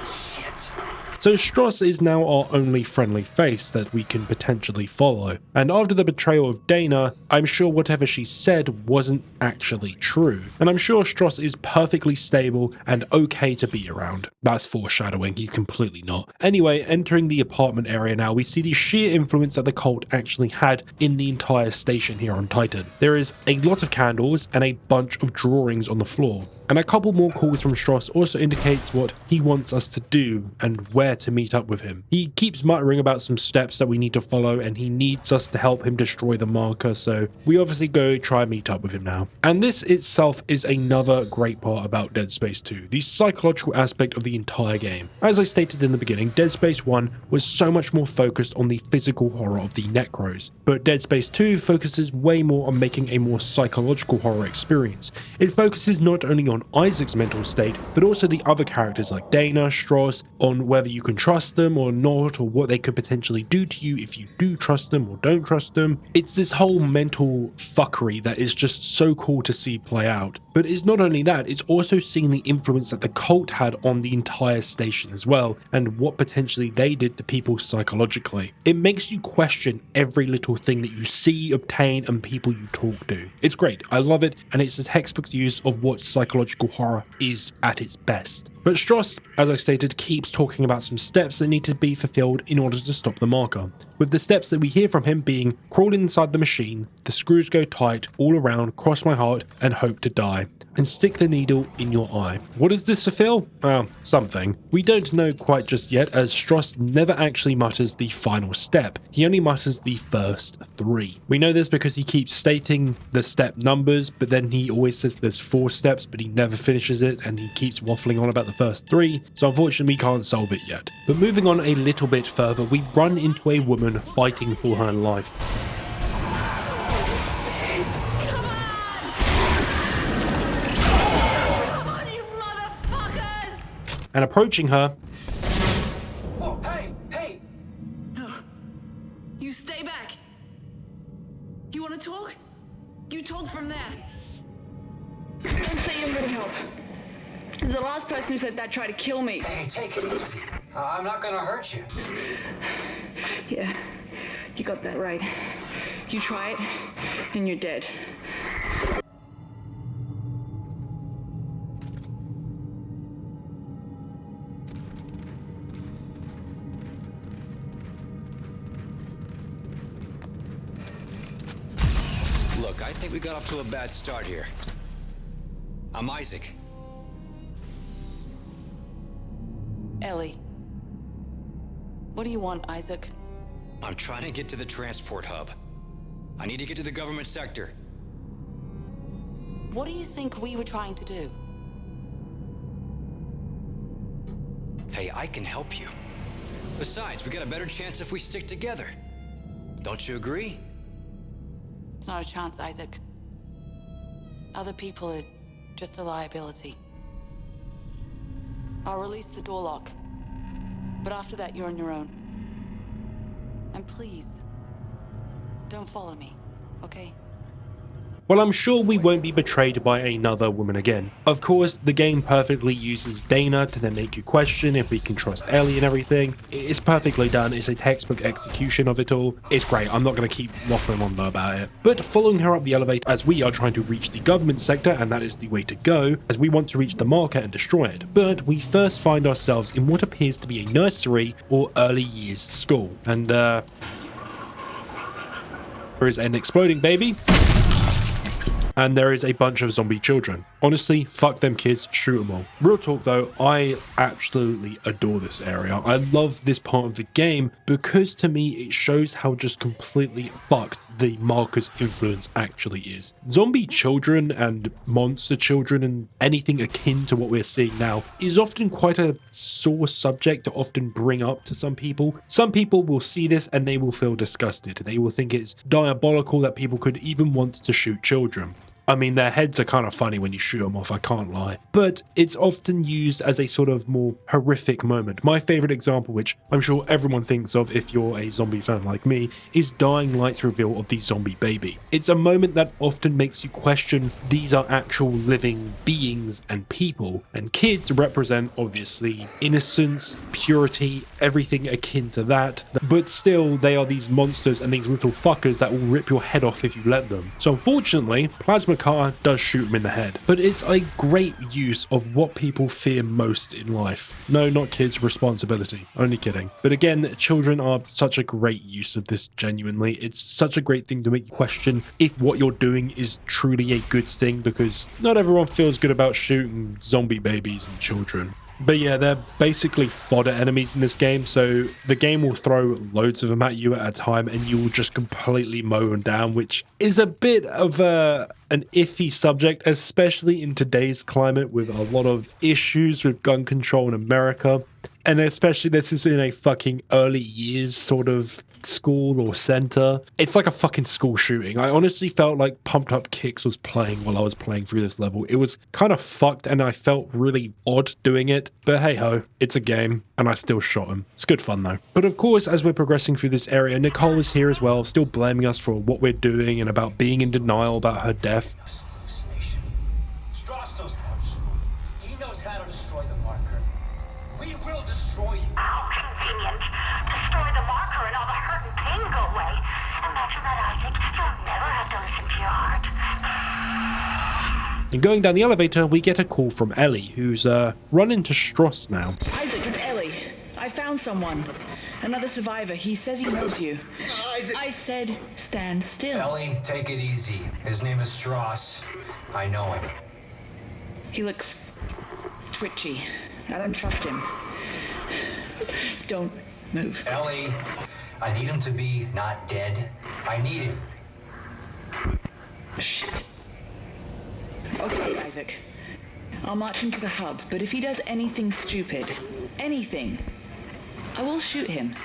Shit. So Stross is now our only friendly face that we can potentially follow. And after the betrayal of Dana, I'm sure whatever she said wasn't actually true. And I'm sure Stross is perfectly stable and okay to be around. That's foreshadowing, he's completely not. Anyway, entering the apartment area now, we see the sheer influence that the cult actually had in the entire station here on Titan. There is a lot of candles and a bunch of drawings on the floor. And a couple more calls from Stross also indicates what he wants us to do and where to meet up with him. He keeps muttering about some steps that we need to follow and he needs us to help him destroy the marker, so we obviously go try and meet up with him now. And this itself is another great part about Dead Space 2, the psychological aspect of the entire game. As I stated in the beginning, Dead Space 1 was so much more focused on the physical horror of the Necros, but Dead Space 2 focuses way more on making a more psychological horror experience. It focuses not only on Isaac's mental state, but also the other characters like Dana, Stross, on whether you can trust them or not, or what they could potentially do to you if you do trust them or don't trust them. It's this whole mental fuckery that is just so cool to see play out. But it's not only that, it's also seeing the influence that the cult had on the entire station as well, and what potentially they did to people psychologically. It makes you question every little thing that you see, obtain, and people you talk to. It's great, I love it, and it's a textbook use of what psychological horror is at its best. But Stross, as I stated, keeps talking about some steps that need to be fulfilled in order to stop the marker. With the steps that we hear from him being crawl inside the machine, the screws go tight all around, cross my heart, and hope to die, and stick the needle in your eye. What does this fulfill? Well, something. We don't know quite just yet, as Stross never actually mutters the final step. He only mutters the first 3. We know this because he keeps stating the step numbers, but then he always says there's 4 steps, but he never finishes it, and he keeps waffling on about the first 3, so unfortunately we can't solve it yet. But moving on a little bit further, we run into a woman fighting for her life. And approaching her. Whoa, hey! No. You stay back. You want to talk? You talk from there. Don't say you're gonna help. The last person who said that tried to kill me. Hey, take it easy. I'm not gonna hurt you. Yeah, you got that right. You try it, and you're dead. Look, I think we got off to a bad start here. I'm Isaac. Ellie. What do you want, Isaac? I'm trying to get to the transport hub. I need to get to the government sector. What do you think we were trying to do? Hey, I can help you. Besides, we got a better chance if we stick together. Don't you agree? It's not a chance, Isaac. Other people are just a liability. I'll release the door lock. But after that, you're on your own. And please, don't follow me, okay? Well, I'm sure we won't be betrayed by another woman again. Of course, the game perfectly uses Dana to then make you question if we can trust Ellie and everything. It's perfectly done, it's a textbook execution of it all. It's great, I'm not going to keep waffling on about it. But following her up the elevator as we are trying to reach the government sector, and that is the way to go, as we want to reach the marker and destroy it. But we first find ourselves in what appears to be a nursery or early years school. And there is an exploding baby. and there is a bunch of zombie children. Honestly, fuck them kids, shoot them all. Real talk though, I absolutely adore this area. I love this part of the game because to me it shows how just completely fucked the marker's influence actually is. Zombie children and monster children and anything akin to what we're seeing now is often quite a sore subject to often bring up to some people. Some people will see this and they will feel disgusted. They will think it's diabolical that people could even want to shoot children. I mean, their heads are kind of funny when you shoot them off, I can't lie. But it's often used as a sort of more horrific moment. My favorite example, which I'm sure everyone thinks of if you're a zombie fan like me, is Dying Light's reveal of the zombie baby. It's a moment that often makes you question these are actual living beings and people. And kids represent, obviously, innocence, purity, everything akin to that. But still, they are these monsters and these little fuckers that will rip your head off if you let them. So unfortunately, Plasma Cutter does shoot him in the head, but it's a great use of what people fear most in life. No, not kids, responsibility. Only kidding. But again, children are such a great use of this genuinely. It's such a great thing to make you question if what you're doing is truly a good thing, because not everyone feels good about shooting zombie babies and children. But yeah, they're basically fodder enemies in this game, so the game will throw loads of them at you at a time and you will just completely mow them down, which is a bit of an iffy subject, especially in today's climate with a lot of issues with gun control in America. And especially this is in a fucking early years sort of school or center. It's like a fucking school shooting. I honestly felt like Pumped Up Kicks was playing while I was playing through this level. It was kind of fucked and I felt really odd doing it. But hey ho, it's a game and I still shot him. It's good fun though. But of course, as we're progressing through this area, Nicole is here as well, still blaming us for what we're doing and about being in denial about her death. Strauss knows how to destroy. He knows how to destroy the marker. We will destroy you. How convenient. Destroy the marker and all the hurt and pain go away. Imagine that, Isaac. You'll never have to listen to your heart. And going down the elevator, we get a call from Ellie, who's run into Strauss now. Isaac, it's Ellie. I found someone. Another survivor. He says he knows you. Isaac. I said, stand still. Ellie, take it easy. His name is Strauss. I know him. He looks twitchy. I don't trust him. Don't move. Ellie, I need him to be not dead. I need him. Shit. Okay, Isaac. I'll march him to the hub, but if he does anything stupid, anything, I will shoot him.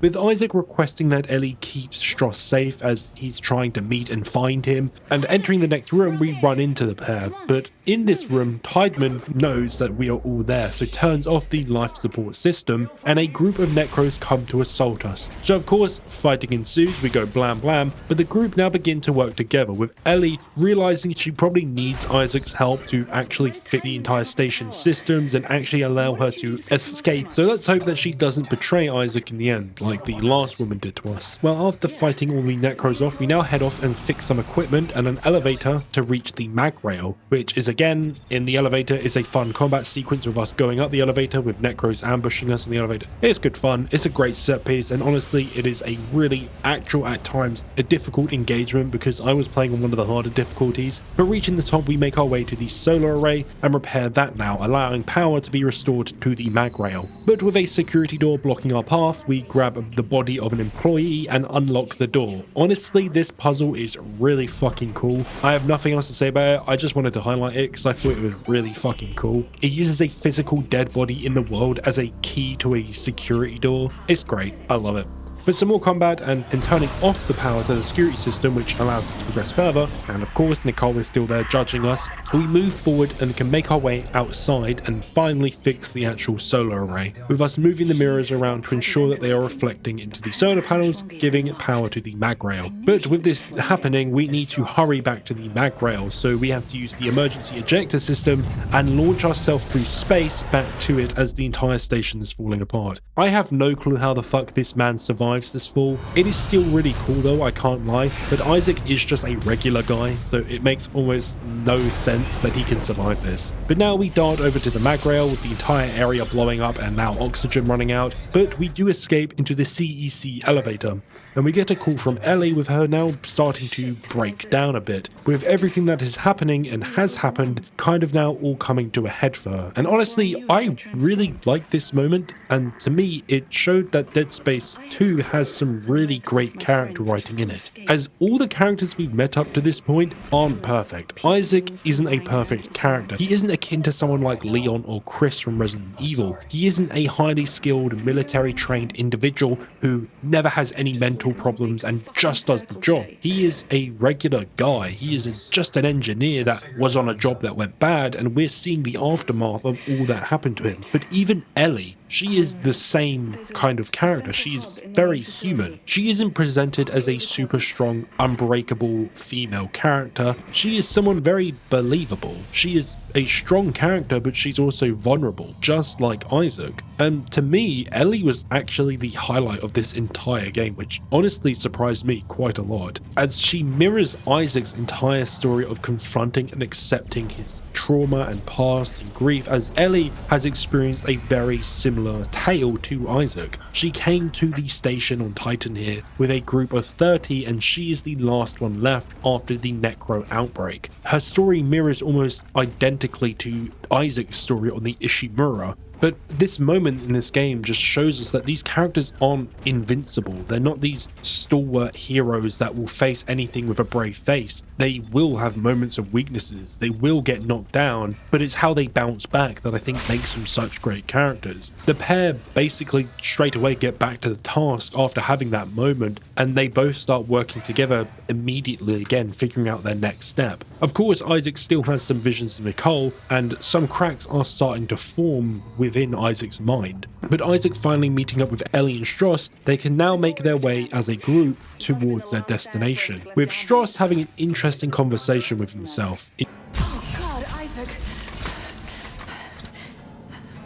With Isaac requesting that Ellie keeps Strauss safe as he's trying to meet and find him, and entering the next room we run into the pair, but in this room Tideman knows that we are all there, so turns off the life support system and a group of Necros come to assault us. So of course fighting ensues, we go blam blam, but the group now begin to work together, with Ellie realizing she probably needs Isaac's help to actually fix the entire station's systems and actually allow her to escape. So let's hope that she doesn't betray Isaac in the end, like the last woman did to us. Well, after fighting all the Necros off, we now head off and fix some equipment and an elevator to reach the mag rail, which is again, in the elevator, is a fun combat sequence with us going up the elevator with Necros ambushing us in the elevator. It's good fun, it's a great set piece, and honestly, it is a really actual, at times, a difficult engagement because I was playing on one of the harder difficulties. But reaching the top, we make our way to the solar array and repair that now, allowing power to be restored to the mag rail. But with a security door blocking our path, we grab the body of an employee and unlock the door. Honestly, this puzzle is really fucking cool. I have nothing else to say about it. I just wanted to highlight it because I thought it was really fucking cool. It uses a physical dead body in the world as a key to a security door. It's great. I love it. But some more combat and turning off the power to the security system, which allows us to progress further. And of course, Nicole is still there judging us. We move forward and can make our way outside and finally fix the actual solar array, with us moving the mirrors around to ensure that they are reflecting into the solar panels, giving power to the mag rail. But with this happening, we need to hurry back to the mag rail, so we have to use the emergency ejector system and launch ourselves through space back to it as the entire station is falling apart. I have no clue how the fuck this man survived this fall. It is still really cool though, I can't lie, but Isaac is just a regular guy, so it makes almost no sense convinced that he can survive this. But now we dart over to the mag rail with the entire area blowing up and now oxygen running out, but we do escape into the CEC elevator. And we get a call from Ellie with her now starting to break down a bit, with everything that is happening and has happened kind of now all coming to a head for her. And honestly, I really like this moment, and to me it showed that Dead Space 2 has some really great character writing in it, as all the characters we've met up to this point aren't perfect. Isaac isn't a perfect character. He isn't akin to someone like Leon or Chris from Resident Evil. He isn't a highly skilled military trained individual who never has any mental problems and just does the job. He is a regular guy. He is just an engineer that was on a job that went bad, and we're seeing the aftermath of all that happened to him. But even Ellie, she is the same kind of character. She's very human. She isn't presented as a super strong, unbreakable female character. She is someone very believable. She is a strong character, but she's also vulnerable, just like Isaac. And to me, Ellie was actually the highlight of this entire game, which honestly surprised me quite a lot, as she mirrors Isaac's entire story of confronting and accepting his trauma and past and grief, as Ellie has experienced a very similar tale to Isaac. She came to the station on Titan here with a group of 30, and she is the last one left after the Necro outbreak. Her story mirrors almost identically to Isaac's story on the Ishimura. But this moment in this game just shows us that these characters aren't invincible. They're not these stalwart heroes that will face anything with a brave face. They will have moments of weaknesses. They will get knocked down, but it's how they bounce back that I think makes them such great characters. The pair basically straight away get back to the task after having that moment, and they both start working together immediately again, figuring out their next step. Of course, Isaac still has some visions of Nicole, and some cracks are starting to form within Isaac's mind. But Isaac finally meeting up with Ellie and Stross, they can now make their way as a group towards their destination, with Stross having an interesting conversation with himself. Oh God, Isaac.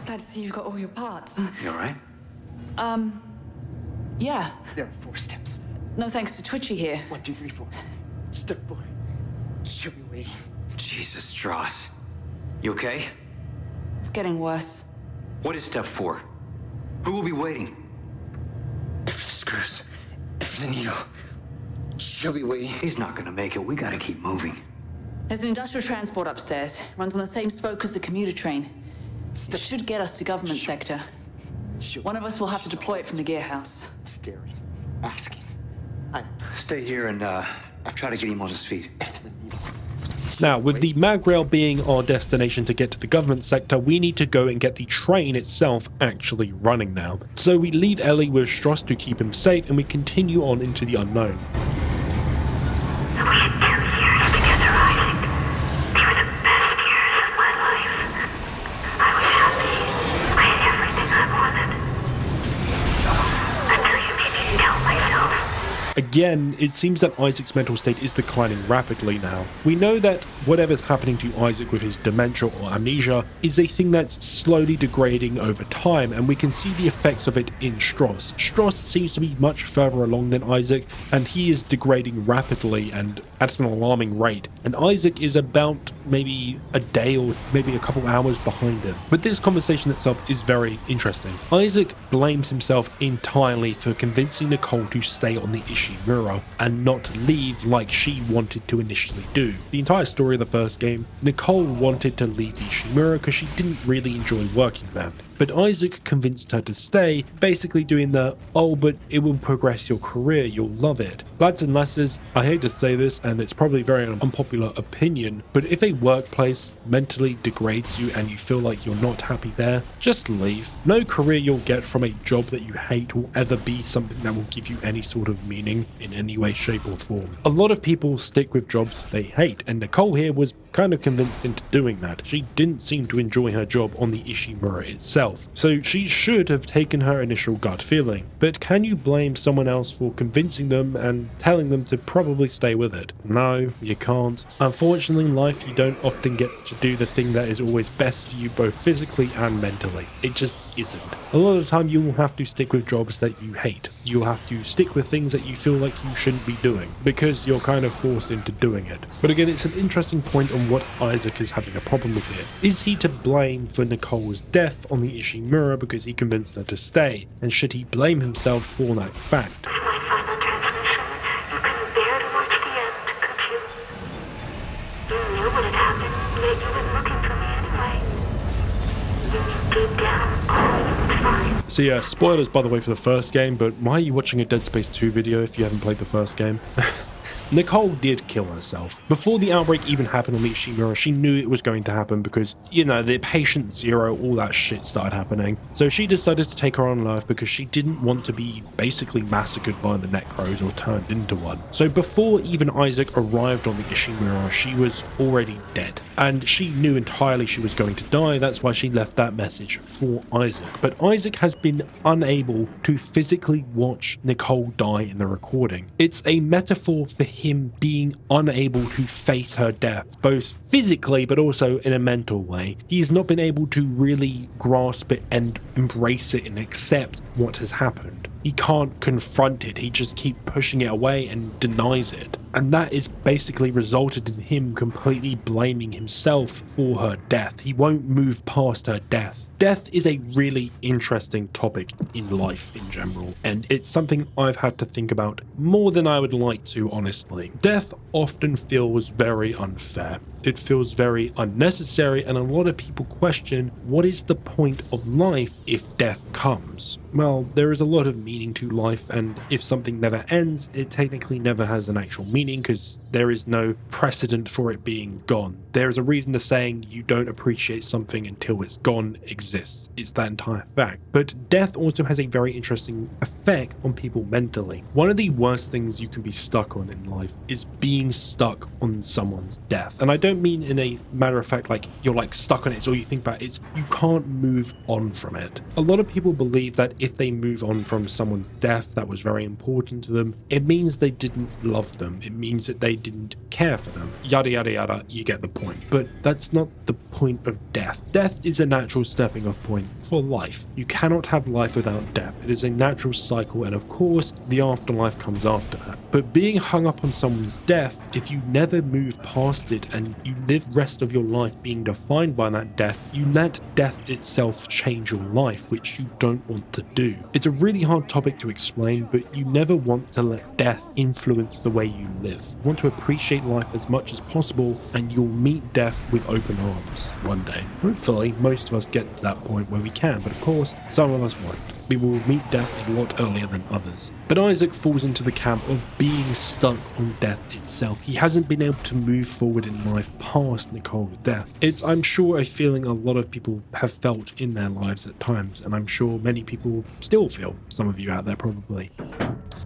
Glad to see you've got all your parts. You alright? Yeah. There are 4 steps. No thanks to Twitchy here. 1, 2, 3, 4. Step 4. She'll be waiting. Jesus, Stross. You okay? It's getting worse. What is step 4? Who will be waiting? If the screws, if the needle, she'll be waiting. He's not gonna make it. We gotta keep moving. There's an industrial transport upstairs. Runs on the same spoke as the commuter train. It should get us to government sector. One of us will have to deploy it from the gear house. Staring, asking. Stay here and try to get him on his feet. Now, with the mag rail being our destination to get to the government sector, we need to go and get the train itself actually running now. So we leave Ellie with Stross to keep him safe, and we continue on into the unknown. Again, it seems that Isaac's mental state is declining rapidly now. We know that whatever's happening to Isaac with his dementia or amnesia is a thing that's slowly degrading over time, and we can see the effects of it in Stross. Stross seems to be much further along than Isaac, and he is degrading rapidly and at an alarming rate, and Isaac is about maybe a day or maybe a couple hours behind him. But this conversation itself is very interesting. Isaac blames himself entirely for convincing Nicole to stay on the Ishimura and not leave like she wanted to initially do. The entire story of the first game, Nicole wanted to leave the Ishimura because she didn't really enjoy working there. But Isaac convinced her to stay, basically doing the, oh, but it will progress your career, you'll love it. Lads and lasses, I hate to say this, and it's probably very an unpopular opinion, but if a workplace mentally degrades you and you feel like you're not happy there, just leave. No career you'll get from a job that you hate will ever be something that will give you any sort of meaning in any way, shape or form. A lot of people stick with jobs they hate, and Nicole here was kind of convinced into doing that. She didn't seem to enjoy her job on the Ishimura itself, so she should have taken her initial gut feeling. But can you blame someone else for convincing them and telling them to probably stay with it? No, you can't. Unfortunately, in life you don't often get to do the thing that is always best for you both physically and mentally. It just isn't. A lot of the time you will have to stick with jobs that you hate. You'll have to stick with things that you feel like you shouldn't be doing because you're kind of forced into doing it. But again, it's an interesting point on what Isaac is having a problem with here. Is he to blame for Nicole's death on the Ishimura because he convinced her to stay, and should he blame himself for that fact? So yeah, spoilers by the way for the first game, but why are you watching a Dead Space 2 video if you haven't played the first game? Nicole did kill herself. Before the outbreak even happened on the Ishimura, she knew it was going to happen because, you know, the patient zero, all that shit started happening. So she decided to take her own life because she didn't want to be basically massacred by the Necros or turned into one. So before even Isaac arrived on the Ishimura, she was already dead. And she knew entirely she was going to die, that's why she left that message for Isaac. But Isaac has been unable to physically watch Nicole die in the recording. It's a metaphor for him being unable to face her death, both physically but also in a mental way. He's not been able to really grasp it and embrace it and accept what has happened. He can't confront it, he just keeps pushing it away and denies it. And that is basically resulted in him completely blaming himself for her death. He won't move past her death. Death is a really interesting topic in life in general, and it's something I've had to think about more than I would like to, honestly. Death often feels very unfair. It feels very unnecessary, and a lot of people question, what is the point of life if death comes? Well, there is a lot of meaning to life, and if something never ends, it technically never has an actual meaning because there is no precedent for it being gone. There is a reason the saying, you don't appreciate something until it's gone, exists. It's that entire fact. But death also has a very interesting effect on people mentally. One of the worst things you can be stuck on in life is being stuck on someone's death. And I don't mean in a matter of fact like you're like stuck on it, it's all you think about. It's you can't move on from it. A lot of people believe that if they move on from someone's death that was very important to them, it means they didn't love them. It means that they didn't care for them. Yada yada yada, you get the point. But that's not the point of death. Death is a natural stepping off point for life. You cannot have life without death. It is a natural cycle, and of course the afterlife comes after that. But being hung up on someone's death, if you never move past it and you live the rest of your life being defined by that death, you let death itself change your life, which you don't want to do. It's a really hard topic to explain, but you never want to let death influence the way you live. You want to appreciate life as much as possible, and you'll meet death with open arms one day. Hopefully, most of us get to that point where we can, but of course, some of us won't. We will meet death a lot earlier than others. But Isaac falls into the camp of being stuck on death itself. He hasn't been able to move forward in life past Nicole's death. It's, I'm sure, a feeling a lot of people have felt in their lives at times, and I'm sure many people still feel, some of you out there probably.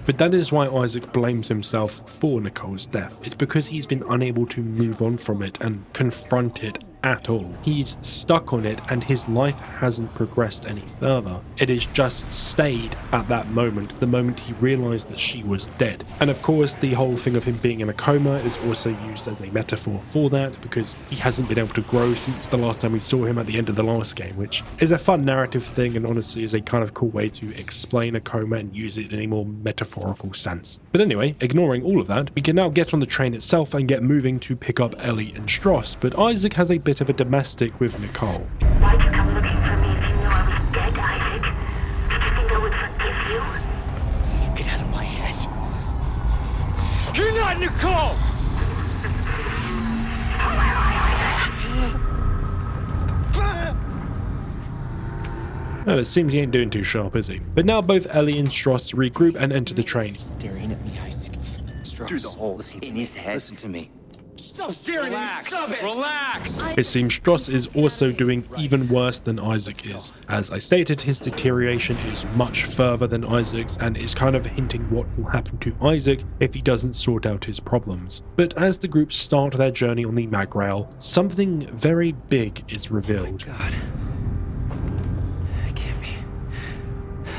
But that is why Isaac blames himself for Nicole's death. It's because he's been unable to move on from it and confront it at all. He's stuck on it and his life hasn't progressed any further. It has just stayed at that moment, the moment he realized that she was dead. And of course, the whole thing of him being in a coma is also used as a metaphor for that, because he hasn't been able to grow since the last time we saw him at the end of the last game, which is a fun narrative thing and honestly is a kind of cool way to explain a coma and use it in a more metaphorical sense. But anyway, ignoring all of that, we can now get on the train itself and get moving to pick up Ellie and Strauss, but Isaac has a bit of a domestic with Nicole. Why'd you come looking for me if you knew I was dead, Isaac? Did you think I would forgive you? Get out of my head. You're not Nicole! Well, it seems he ain't doing too sharp, is he? But now both Ellie and Strauss regroup and enter the train. Staring at me, Isaac. Strauss. Through the holes in his head. Listen to me. Stop staring at me! Stop it! Relax! It seems Strauss is also doing even worse than Isaac is. As I stated, his deterioration is much further than Isaac's and is kind of hinting what will happen to Isaac if he doesn't sort out his problems. But as the group start their journey on the mag rail, something very big is revealed. Oh my God. It can't be.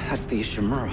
That's the Ishimura.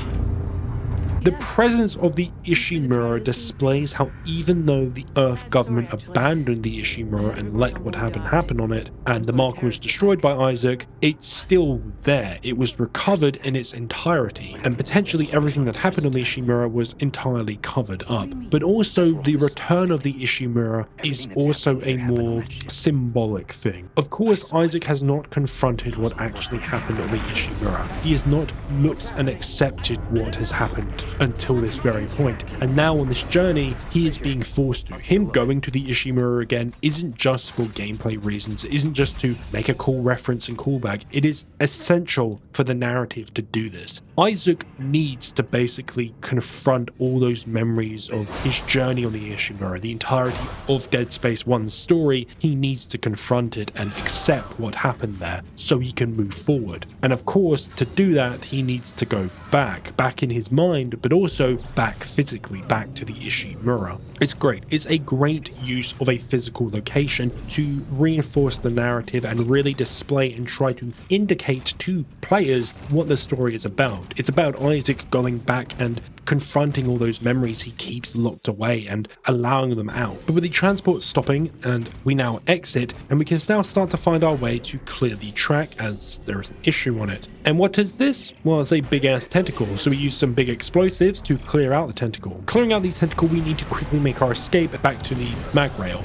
The presence of the Ishimura displays how even though the Earth government abandoned the Ishimura and let what happened happen on it, and the marker was destroyed by Isaac, it's still there. It was recovered in its entirety, and potentially everything that happened on the Ishimura was entirely covered up. But also the return of the Ishimura is also a more symbolic thing. Of course, Isaac has not confronted what actually happened on the Ishimura. He has not looked and accepted what has happened until this very point, and now on this journey he is being forced to. Him going to the Ishimura again isn't just for gameplay reasons, it isn't just to make a cool reference and callback, it is essential for the narrative to do this. Isaac needs to basically confront all those memories of his journey on the Ishimura, the entirety of Dead Space 1's story. He needs to confront it and accept what happened there so he can move forward. And of course, to do that, he needs to go back in his mind, but also back physically, back to the Ishimura. It's great. It's a great use of a physical location to reinforce the narrative and really display and try to indicate to players what the story is about. It's about Isaac going back and confronting all those memories he keeps locked away and allowing them out. But with the transport stopping and we now exit, and we can now start to find our way to clear the track as there is an issue on it. And what is this? Well, it's a big ass tentacle, so we use some big explosives to clear out the tentacle. Clearing out the tentacle, we need to quickly make our escape back to the mag rail.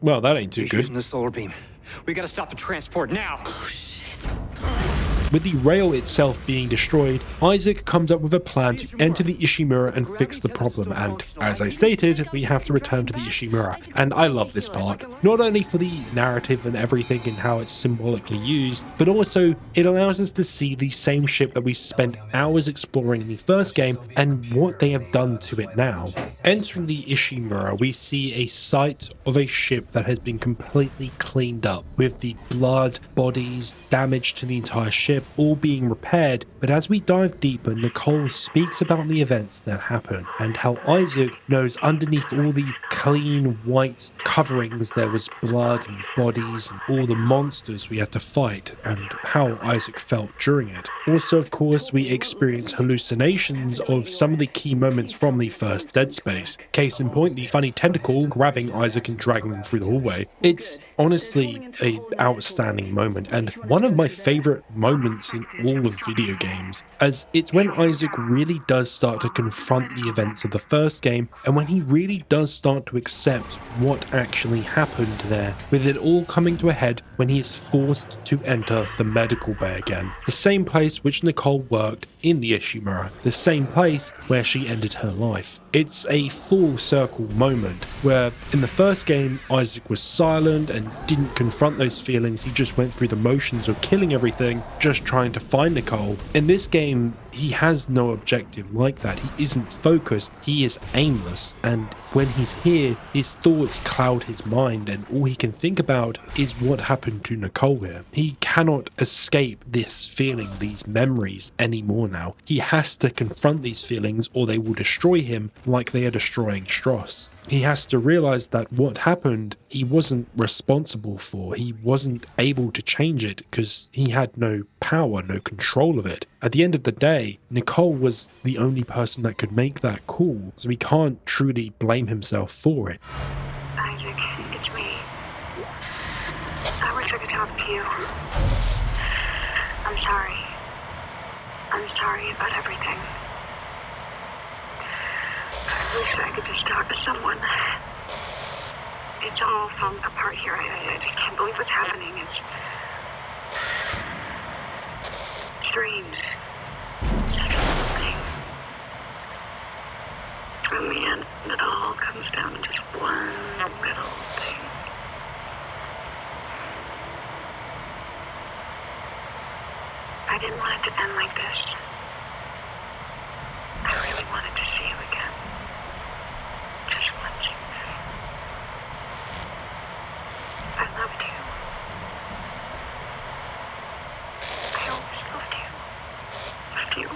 Well, that ain't too good. Using the solar beam. We gotta stop the transport now. With the rail itself being destroyed, Isaac comes up with a plan to enter the Ishimura and fix the problem, and as I stated, we have to return to the Ishimura. And I love this part, not only for the narrative and everything and how it's symbolically used, but also it allows us to see the same ship that we spent hours exploring in the first game and what they have done to it now. Entering the Ishimura, we see a sight of a ship that has been completely cleaned up, with the blood, bodies, damage to the entire ship, all being repaired. But as we dive deeper, Nicole speaks about the events that happen and how Isaac knows underneath all the clean white coverings there was blood and bodies and all the monsters we had to fight, and how Isaac felt during it. Also, of course, we experience hallucinations of some of the key moments from the first Dead Space. Case in point, the funny tentacle grabbing Isaac and dragging him through the hallway. It's honestly an outstanding moment, and one of my favorite moments in all of video games, as it's when Isaac really does start to confront the events of the first game, and when he really does start to accept what actually happened there, with it all coming to a head when he is forced to enter the medical bay again, the same place which Nicole worked in the Ishimura, the same place where she ended her life. It's a full circle moment where in the first game Isaac was silent and didn't confront those feelings, he just went through the motions of killing everything, just trying to find Nicole. In this game, he has no objective like that. He isn't focused, he is aimless, and when he's here, his thoughts cloud his mind and all he can think about is what happened to Nicole here. He cannot escape this feeling, these memories anymore now. He has to confront these feelings or they will destroy him like they are destroying Stross. He has to realize that what happened, he wasn't responsible for. He wasn't able to change it because he had no power, no control of it. At the end of the day, Nicole was the only person that could make that call, so he can't truly blame himself for it. Isaac, it's me. I wish I could talk to you. I'm sorry. I'm sorry about everything. I wish I could just talk to someone. It's all falling apart here. I just can't believe what's happening. It's strange. Such a little thing. Oh man, it all comes down to just one little thing. I didn't want it to end like this. I really wanted to see you again. Just once. I loved you. I always loved you. Loved you.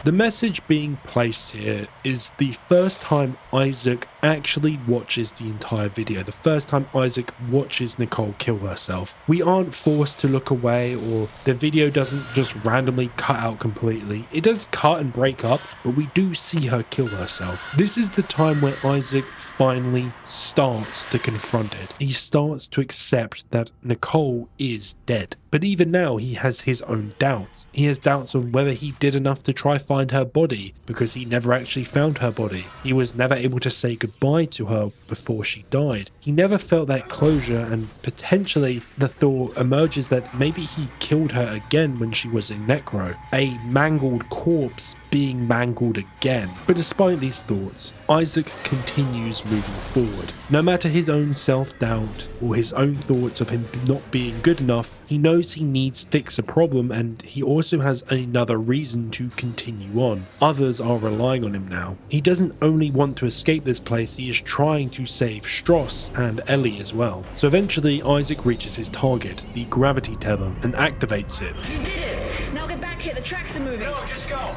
The message being placed here is the first time Isaac actually watches the entire video, the first time Isaac watches Nicole kill herself. We aren't forced to look away, or the video doesn't just randomly cut out completely. It does cut and break up, but we do see her kill herself. This is the time where Isaac finally starts to confront it. He starts to accept that Nicole is dead. But even now, he has his own doubts. He has doubts on whether he did enough to try find her body, because he never actually found her body. He was never able to say goodbye to her before she died. He never felt that closure, and potentially the thought emerges that maybe he killed her again when she was in Necro. A mangled corpse being mangled again. But despite these thoughts, Isaac continues moving forward. No matter his own self-doubt or his own thoughts of him not being good enough, he knows he needs to fix a problem, and he also has another reason to continue on. Others are relying on him now. He doesn't only want to escape this place, he is trying to save Stross and Ellie as well. So eventually Isaac reaches his target, the gravity tether, and activates it. You did it! Now get back here, the tracks are moving. No, just go.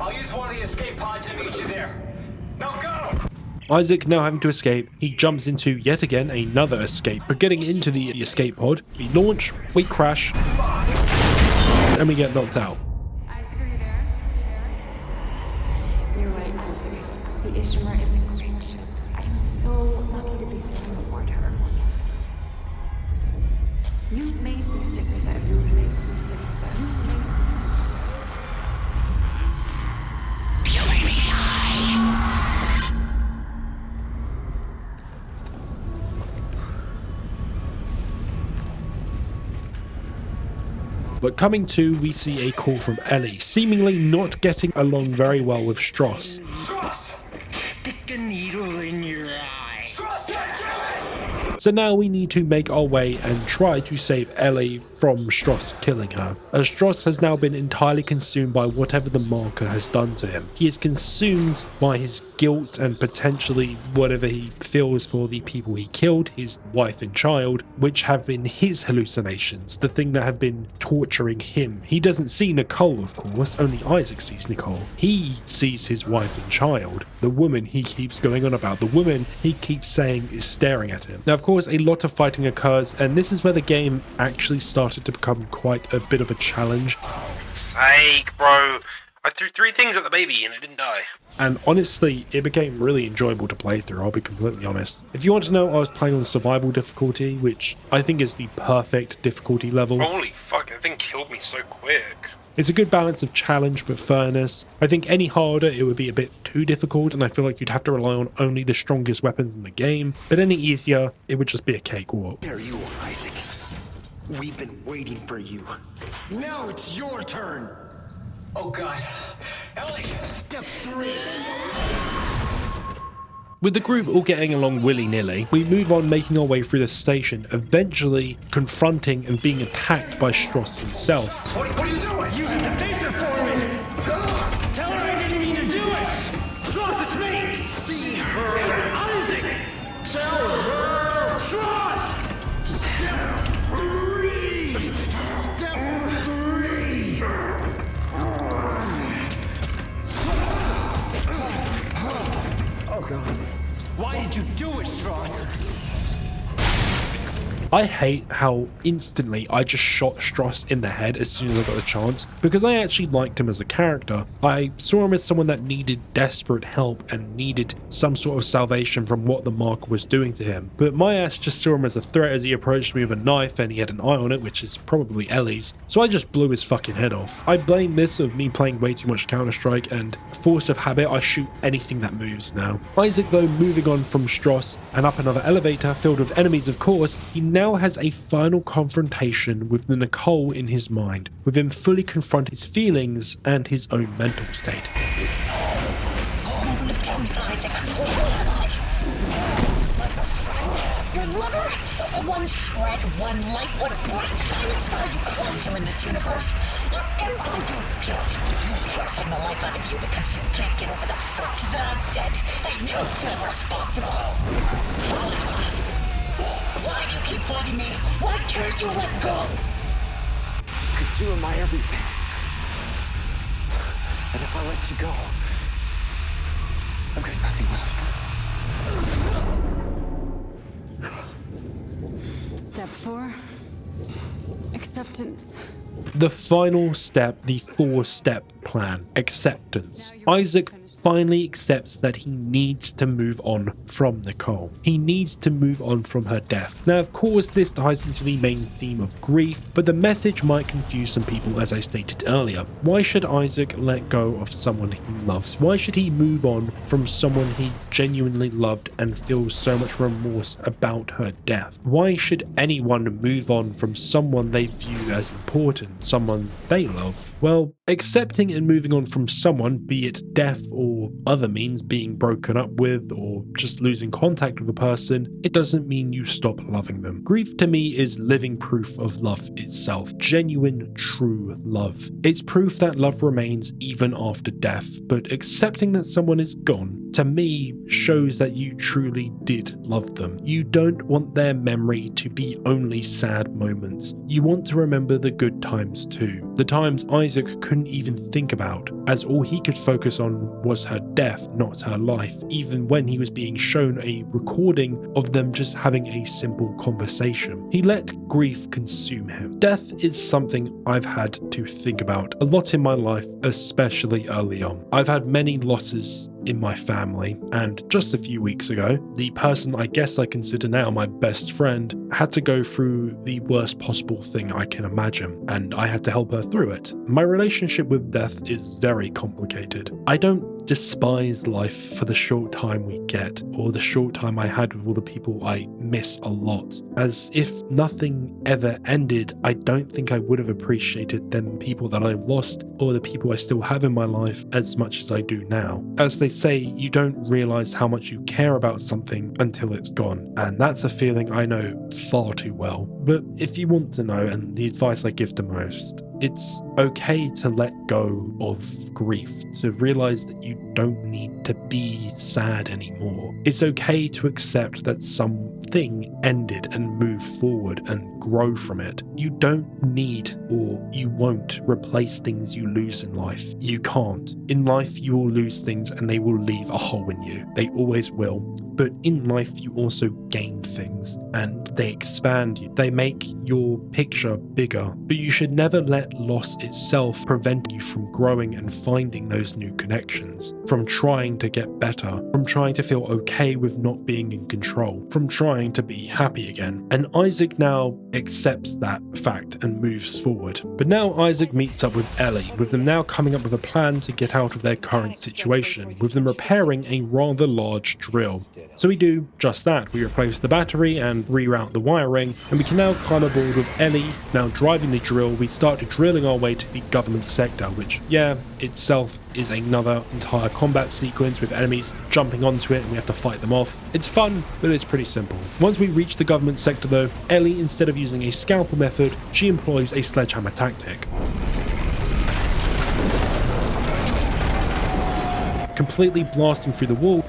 I'll use one of the escape pods to meet you there. Now go! Isaac now having to escape, he jumps into yet again another escape, but getting into the escape pod, we launch, we crash, and we get knocked out. Isaac, are you there? You're right, Isaac. The Ishtar is a great ship. I am so lucky to be serving aboard her. You made me stick with them. You made me stick with them. You made me stick with them. You made me die! But coming to, we see a call from Ellie, seemingly not getting along very well with Stross. Stross! Stick a needle in your eye. Stross, can't do it! So now we need to make our way and try to save Ellie from Stross killing her, as Stross has now been entirely consumed by whatever the marker has done to him. He is consumed by his guilt and potentially whatever he feels for the people he killed, his wife and child, which have been his hallucinations, the thing that have been torturing him. He doesn't see Nicole, of course, only Isaac sees Nicole. He sees his wife and child, the woman he keeps going on about, the woman he keeps saying is staring at him. Now, of course, a lot of fighting occurs, and this is where the game actually started to become quite a bit of a challenge. Sake, bro. I threw 3 things at the baby and it didn't die. And honestly, it became really enjoyable to play through, I'll be completely honest. If you want to know, I was playing on survival difficulty, which I think is the perfect difficulty level. Holy fuck, that thing killed me so quick. It's a good balance of challenge but fairness. I think any harder, it would be a bit too difficult, and I feel like you'd have to rely on only the strongest weapons in the game. But any easier, it would just be a cakewalk. There you are, Isaac. We've been waiting for you. Now it's your turn. Oh god. Ellie! Step 3. With the group all getting along willy-nilly, we move on making our way through the station, eventually confronting and being attacked by Stross himself. What are you doing? You have the phaser for me. Tell her I didn't mean to do it. Stross, it's me. See her. It's Isaac. Tell her. Stross. Step 3. Step 3. Oh god. Why did you do it, Stross? I hate how instantly I just shot Stross in the head as soon as I got the chance, because I actually liked him as a character. I saw him as someone that needed desperate help and needed some sort of salvation from what the marker was doing to him. But my ass just saw him as a threat as he approached me with a knife, and he had an eye on it, which is probably Ellie's, so I just blew his fucking head off. I blame this of me playing way too much Counter-Strike, and force of habit, I shoot anything that moves now. Isaac, though, moving on from Stross and up another elevator filled with enemies, of course, he now has a final confrontation with the Nicole in his mind, with him fully confront his feelings and his own mental state. Moment of truth, Isaac. Your lover? One shred, one light, one bright shining star you clung to in this universe. Your empire, your guilt. Forcing the life out of you because you can't get over the fact that I'm dead, that you feel responsible. Why do you keep fighting me? Why can't you let go? Because you are my everything. And if I let you go, I've got nothing left. Step 4. Acceptance. The final step, the 4-step plan, acceptance. Isaac finally accepts that he needs to move on from Nicole. He needs to move on from her death. Now, of course, this ties into the main theme of grief, but the message might confuse some people, as I stated earlier. Why should Isaac let go of someone he loves? Why should he move on from someone he genuinely loved and feels so much remorse about her death? Why should anyone move on from someone they view as important, someone they love? Well, accepting and moving on from someone, be it death or other means, being broken up with or just losing contact with a person, it doesn't mean you stop loving them. Grief to me is living proof of love itself, genuine, true love. It's proof that love remains even after death, but accepting that someone is gone, to me, shows that you truly did love them. You don't want their memory to be only sad moments. You want to remember the good times too. The times Isaac couldn't even think about, as all he could focus on was her death, not her life, even when he was being shown a recording of them just having a simple conversation. He let grief consume him. Death is something I've had to think about a lot in my life, especially early on. I've had many losses in my family, and just a few weeks ago, the person I guess I consider now my best friend had to go through the worst possible thing I can imagine, and I had to help her through it. My relationship with death is very complicated. I don't despise life for the short time we get, or the short time I had with all the people I miss a lot. As if nothing ever ended, I don't think I would have appreciated them people that I've lost, or the people I still have in my life as much as I do now. As they say, you don't realize how much you care about something until it's gone, and that's a feeling I know far too well. But if you want to know, and the advice I give the most, it's okay to let go of grief, to realize that you don't need to be sad anymore. It's okay to accept that something ended and move forward and grow from it. You don't need, or you won't, replace things you lose in life. You can't. In life, you will lose things and they will leave a hole in you. They always will. But in life, you also gain things and they expand you. They make your picture bigger. But you should never let loss itself prevent you from growing and finding those new connections, from trying to get better, from trying to feel okay with not being in control, from trying to be happy again. And Isaac now accepts that fact and moves forward. But now Isaac meets up with Ellie, with them now coming up with a plan to get out of their current situation, with them repairing a rather large drill. So we do just that. We replace the battery and reroute the wiring, and we can now climb aboard with Ellie now driving the drill. We start drilling our way to the government sector, which, yeah, itself is another entire combat sequence with enemies jumping onto it and we have to fight them off. It's fun, but it's pretty simple. Once we reach the government sector though, Ellie, instead of using a scalpel method, she employs a sledgehammer tactic. Completely blasting through the wall.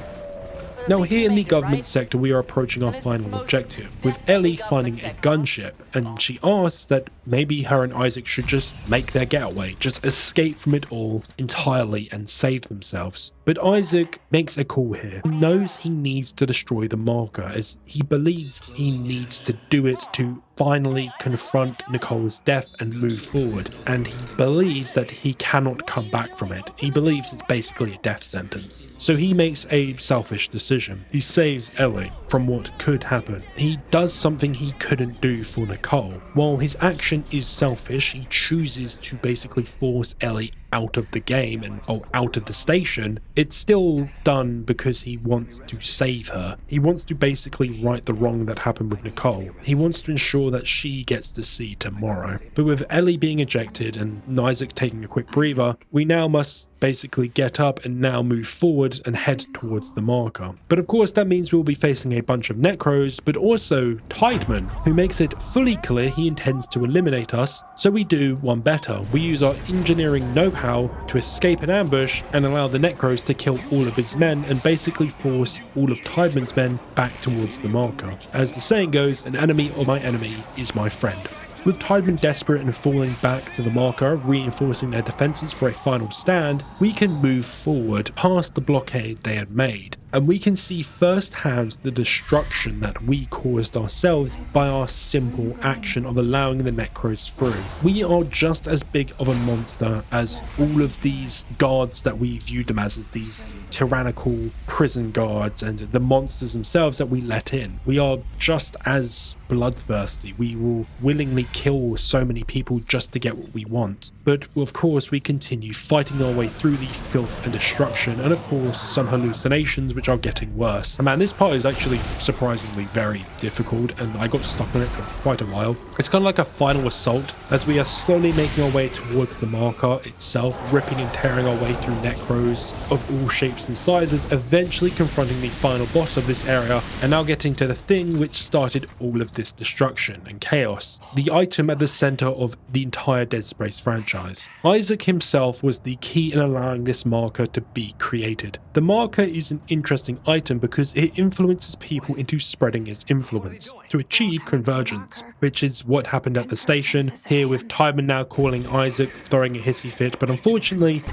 Now here in the government sector we are approaching our final objective, with Ellie finding a gunship, and she asks that maybe her and Isaac should just make their getaway, just escape from it all entirely and save themselves. But Isaac makes a call here. He knows he needs to destroy the marker, as he believes he needs to do it to finally confront Nicole's death and move forward, and he believes that he cannot come back from it. He believes it's basically a death sentence. So he makes a selfish decision. He saves Ellie from what could happen. He does something he couldn't do for Nicole. While his action is selfish, he chooses to basically force Ellie out of the game and out of the station. It's still done because he wants to save her. He wants to basically right the wrong that happened with Nicole. He wants to ensure that she gets to see tomorrow. But with Ellie being ejected and Isaac taking a quick breather, we now must basically get up and now move forward and head towards the marker. But of course that means we'll be facing a bunch of Necros, but also Tideman, who makes it fully clear he intends to eliminate us. So we do one better. We use our engineering know-how to escape an ambush and allow the Necros to kill all of his men and basically force all of Tideman's men back towards the marker. As the saying goes, an enemy of my enemy is my friend. With Tideman desperate and falling back to the marker, reinforcing their defences for a final stand, we can move forward past the blockade they had made. and we can see firsthand the destruction that we caused ourselves by our simple action of allowing the Necros through. We are just as big of a monster as all of these guards that we viewed them as these tyrannical prison guards and the monsters themselves that we let in. We are just as bloodthirsty. We will willingly kill so many people just to get what we want. But of course we continue fighting our way through the filth and destruction, and of course some hallucinations which are getting worse. And man, this part is actually surprisingly very difficult, and I got stuck on it for quite a while. It's kind of like a final assault as we are slowly making our way towards the marker itself, ripping and tearing our way through Necros of all shapes and sizes, eventually confronting the final boss of this area, and now getting to the thing which started all of this destruction and chaos, the item at the center of the entire Dead Space franchise. Isaac himself was the key in allowing this marker to be created. The marker is an interesting item because it influences people into spreading its influence to achieve convergence, which is what happened at the station here, with Tiedemann now calling Isaac, throwing a hissy fit, but unfortunately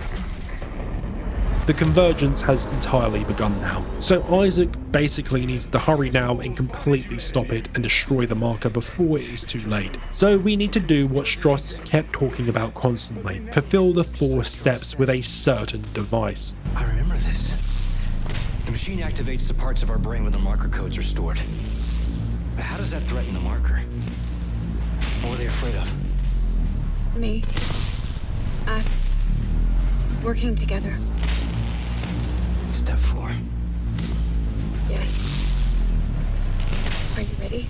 the convergence has entirely begun now. So Isaac basically needs to hurry now and completely stop it and destroy the marker before it is too late. So we need to do what Stross kept talking about constantly: fulfill the 4 steps with a certain device. I remember this. The machine activates the parts of our brain where the marker codes are stored. But how does that threaten the marker? What were they afraid of? Me. Us. Working together. Step 4. Yes. Are you ready?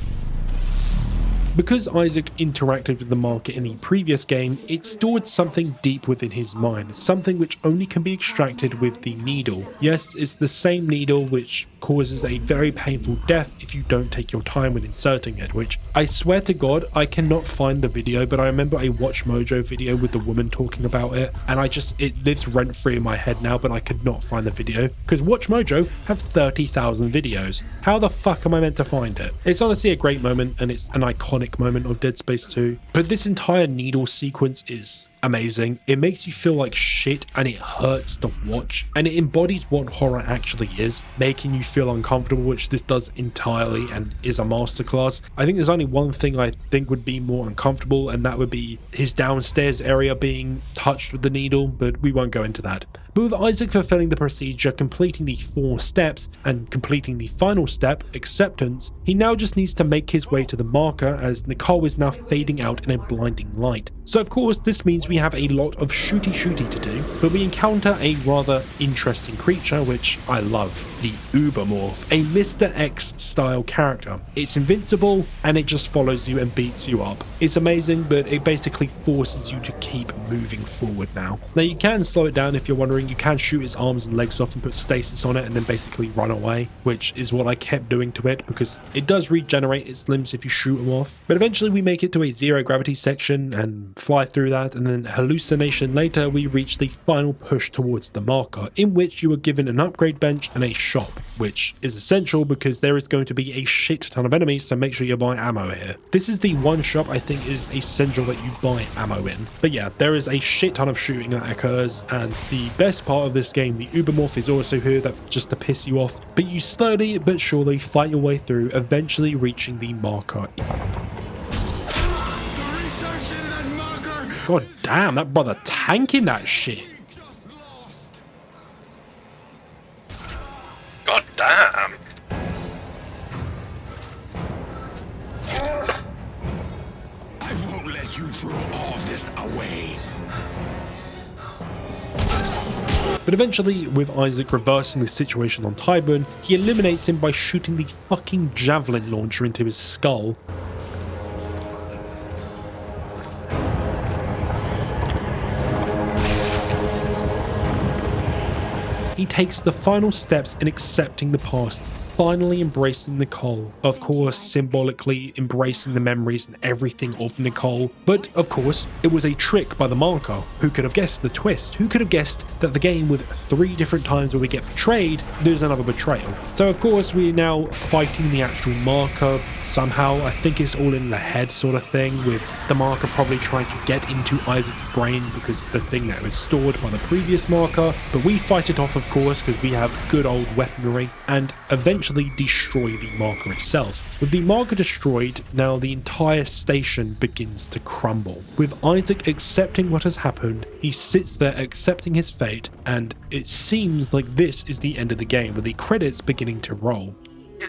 Because Isaac interacted with the marker in the previous game, it stored something deep within his mind, something which only can be extracted with the needle. Yes, it's the same needle which causes a very painful death if you don't take your time with inserting it, which I swear to God I cannot find the video, but I remember a Watch Mojo video with the woman talking about it, and it lives rent free in my head now, but I could not find the video because Watch Mojo have 30,000 videos. How the fuck am I meant to find it? It's honestly a great moment, and it's an iconic moment of Dead Space 2, but this entire needle sequence is amazing. It makes you feel like shit and it hurts to watch, and it embodies what horror actually is, making you feel uncomfortable, which this does entirely and is a masterclass. I think there's only one thing I think would be more uncomfortable, and that would be his downstairs area being touched with the needle, but we won't go into that. But with Isaac fulfilling the procedure, completing the 4 steps and completing the final step, acceptance, he now just needs to make his way to the marker as Nicole is now fading out in a blinding light. So of course this means we have a lot of shooty to do, but we encounter a rather interesting creature which I love, the Ubermorph, a Mr. X style character. It's invincible and it just follows you and beats you up. It's amazing, but it basically forces you to keep moving forward now. Now you can slow it down if you're wondering. You can shoot its arms and legs off and put stasis on it and then basically run away, which is what I kept doing to it because it does regenerate its limbs if you shoot them off. But eventually we make it to a 0 gravity section and fly through that, and then hallucination later we reach the final push towards the marker, in which you are given an upgrade bench and a shop, which is essential because there is going to be a shit ton of enemies, so make sure you buy ammo here. This is the one shop I think is essential that you buy ammo in. But yeah, there is a shit ton of shooting that occurs, and the best part of this game, the Ubermorph, is also here that just to piss you off, but you slowly but surely fight your way through, eventually reaching the marker. God damn, that brother tanking that shit. God damn. I won't let you throw all this away. But eventually, with Isaac reversing the situation on Tiedemann, he eliminates him by shooting the fucking javelin launcher into his skull. He takes the final steps in accepting the past finally embracing Nicole. Of course, symbolically embracing the memories and everything of Nicole. But of course, it was a trick by the marker. Who could have guessed the twist? Who could have guessed that the game with 3 different times where we get betrayed, there's another betrayal? So of course, we're now fighting the actual marker somehow. I think it's all in the head sort of thing, with the marker probably trying to get into Isaac's brain because the thing that was stored by the previous marker. But we fight it off, of course, because we have good old weaponry, and eventually destroy the marker itself. With the marker destroyed, now the entire station begins to crumble. With Isaac accepting what has happened, he sits there accepting his fate, and it seems like this is the end of the game, with the credits beginning to roll.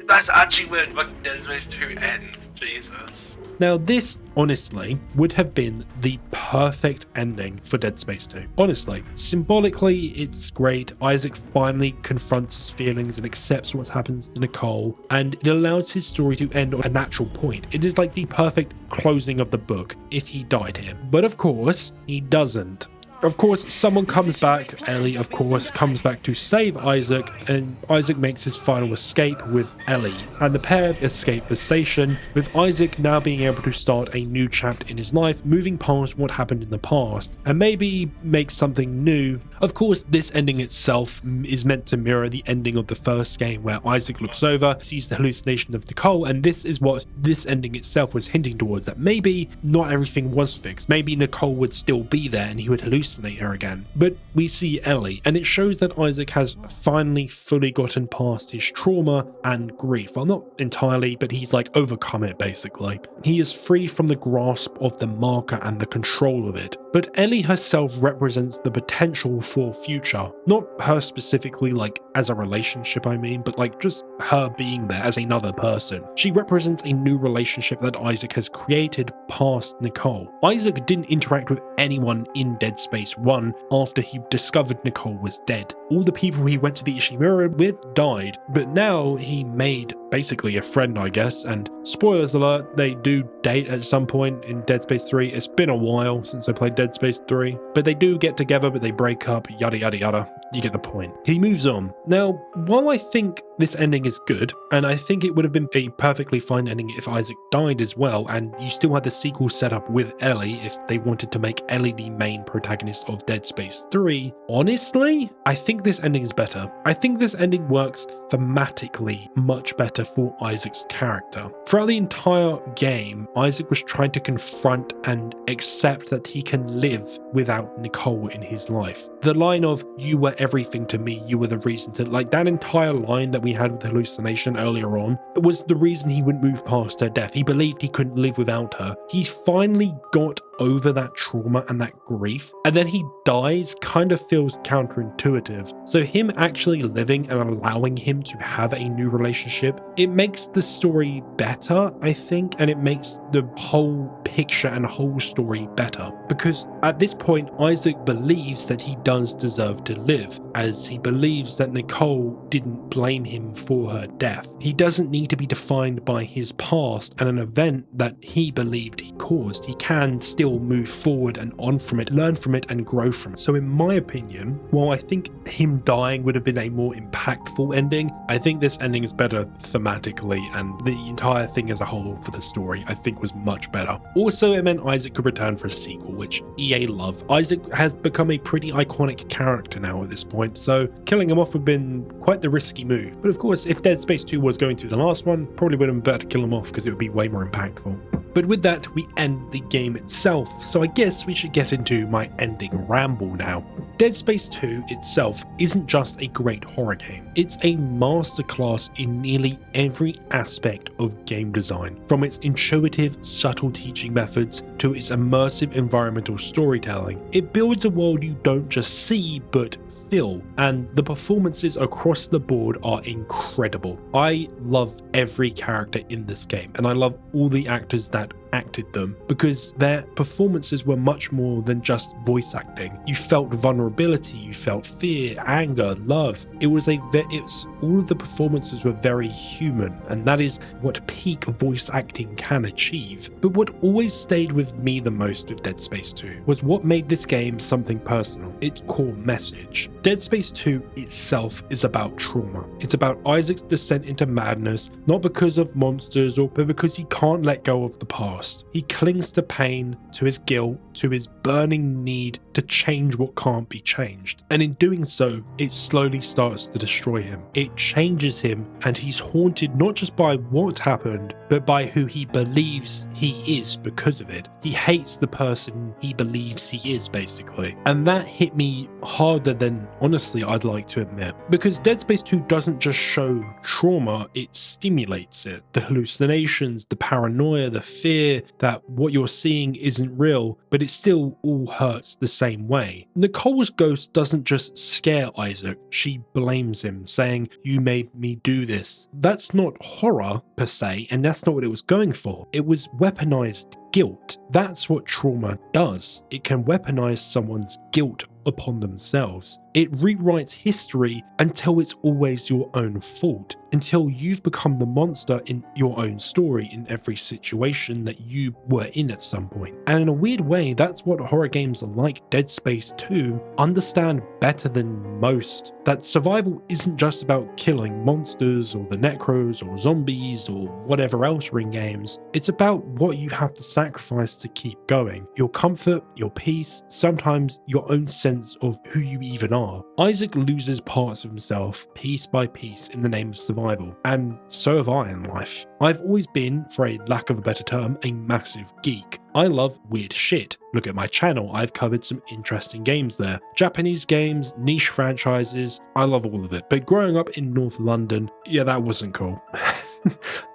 That's actually where fucking Dead Space 2 ends. Jesus. Now this, honestly, would have been the perfect ending for Dead Space 2. Honestly, symbolically, it's great. Isaac finally confronts his feelings and accepts what happens to Nicole, and it allows his story to end on a natural point. It is like the perfect closing of the book if he died here. But of course, he doesn't. Of course, someone comes back. Ellie, of course, comes back to save Isaac, and Isaac makes his final escape with Ellie, and the pair escape the station, with Isaac now being able to start a new chapter in his life, moving past what happened in the past, and maybe make something new. Of course, this ending itself is meant to mirror the ending of the first game, where Isaac looks over, sees the hallucination of Nicole, and this is what this ending itself was hinting towards, that maybe not everything was fixed. Maybe Nicole would still be there and he would hallucinate her again. But we see Ellie, and it shows that Isaac has finally fully gotten past his trauma and grief. Well, not entirely, but he's like overcome it basically. He is free from the grasp of the marker and the control of it. But Ellie herself represents the potential for future. Not her specifically, like as a relationship I mean, but like just her being there as another person. She represents a new relationship that Isaac has created past Nicole. Isaac didn't interact with anyone in Dead Space 1 after he discovered Nicole was dead. All the people he went to the Ishimura with died, but now he made basically a friend, I guess, and spoilers alert, they do date at some point in Dead Space 3. It's been a while since I played Dead Space 3, but they do get together, but they break up, yada yada yada. You get the point. He moves on. Now, while I think this ending is good, and I think it would have been a perfectly fine ending if Isaac died as well, and you still had the sequel set up with Ellie if they wanted to make Ellie the main protagonist of Dead Space 3, honestly, I think this ending is better. I think this ending works thematically much better for Isaac's character. Throughout the entire game, Isaac was trying to confront and accept that he can live without Nicole in his life. The line of, "You were everything to me, you were the reason to," like that entire line that we had with the hallucination earlier on, it was the reason he wouldn't move past her death. He believed he couldn't live without her. He finally got over that trauma and that grief, and then he dies kind of feels counterintuitive. So him actually living and allowing him to have a new relationship, it makes the story better, I think, and it makes the whole picture and whole story better, because at this point Isaac believes that he does deserve to live, as he believes that Nicole didn't blame him for her death. He doesn't need to be defined by his past and an event that he believed he caused. He can still move forward and on from it, learn from it and grow from it. So in my opinion, while I think him dying would have been a more impactful ending, I think this ending is better thematically, and the entire thing as a whole for the story I think was much better. Also, it meant Isaac could return for a sequel, which EA love. Isaac has become a pretty iconic character now at this point, so killing him off would have been quite the risky move. But of course, if Dead Space 2 was going to be the last one, probably would have been better to kill him off because it would be way more impactful. But with that, we end the game itself, so I guess we should get into my ending ramble now. Dead Space 2 itself isn't just a great horror game, it's a masterclass in nearly every aspect of game design, from its intuitive, subtle teaching methods to its immersive environmental storytelling. It builds a world you don't just see but feel, and the performances across the board are incredible. I love every character in this game, and I love all the actors that acted them, because their performances were much more than just voice acting. You felt vulnerability, you felt fear, anger, love. All of the performances were very human, and that is what peak voice acting can achieve. But what always stayed with me the most of Dead Space 2 was what made this game something personal, its core message. Dead Space 2 itself is about trauma. It's about Isaac's descent into madness, not because of monsters but because he can't let go of the past. He clings to pain, to his guilt, to his burning need to change what can't be changed. And in doing so, it slowly starts to destroy him. It changes him, and he's haunted not just by what happened, but by who he believes he is because of it. He hates the person he believes he is, basically. And that hit me harder than, honestly, I'd like to admit. Because Dead Space 2 doesn't just show trauma, it stimulates it. The hallucinations, the paranoia, the fear that what you're seeing isn't real, but it still all hurts the same way. Nicole's ghost doesn't just scare Isaac, she blames him, saying, "You made me do this." That's not horror per se, and that's not what it was going for. It was weaponized guilt. That's what trauma does. It can weaponize someone's guilt upon themselves. It rewrites history until it's always your own fault, until you've become the monster in your own story in every situation that you were in at some point. And in a weird way, that's what horror games like Dead Space 2 understand better than most. That survival isn't just about killing monsters or the necros or zombies or whatever else are in games. It's about what you have to sacrifice to keep going. Your comfort, your peace, sometimes your own sense of who you even are. Isaac loses parts of himself piece by piece in the name of survival, and so have I in life. I've always been, for a lack of a better term, a massive geek. I love weird shit. Look at my channel, I've covered some interesting games there. Japanese games, niche franchises, I love all of it. But growing up in North London, yeah, that wasn't cool.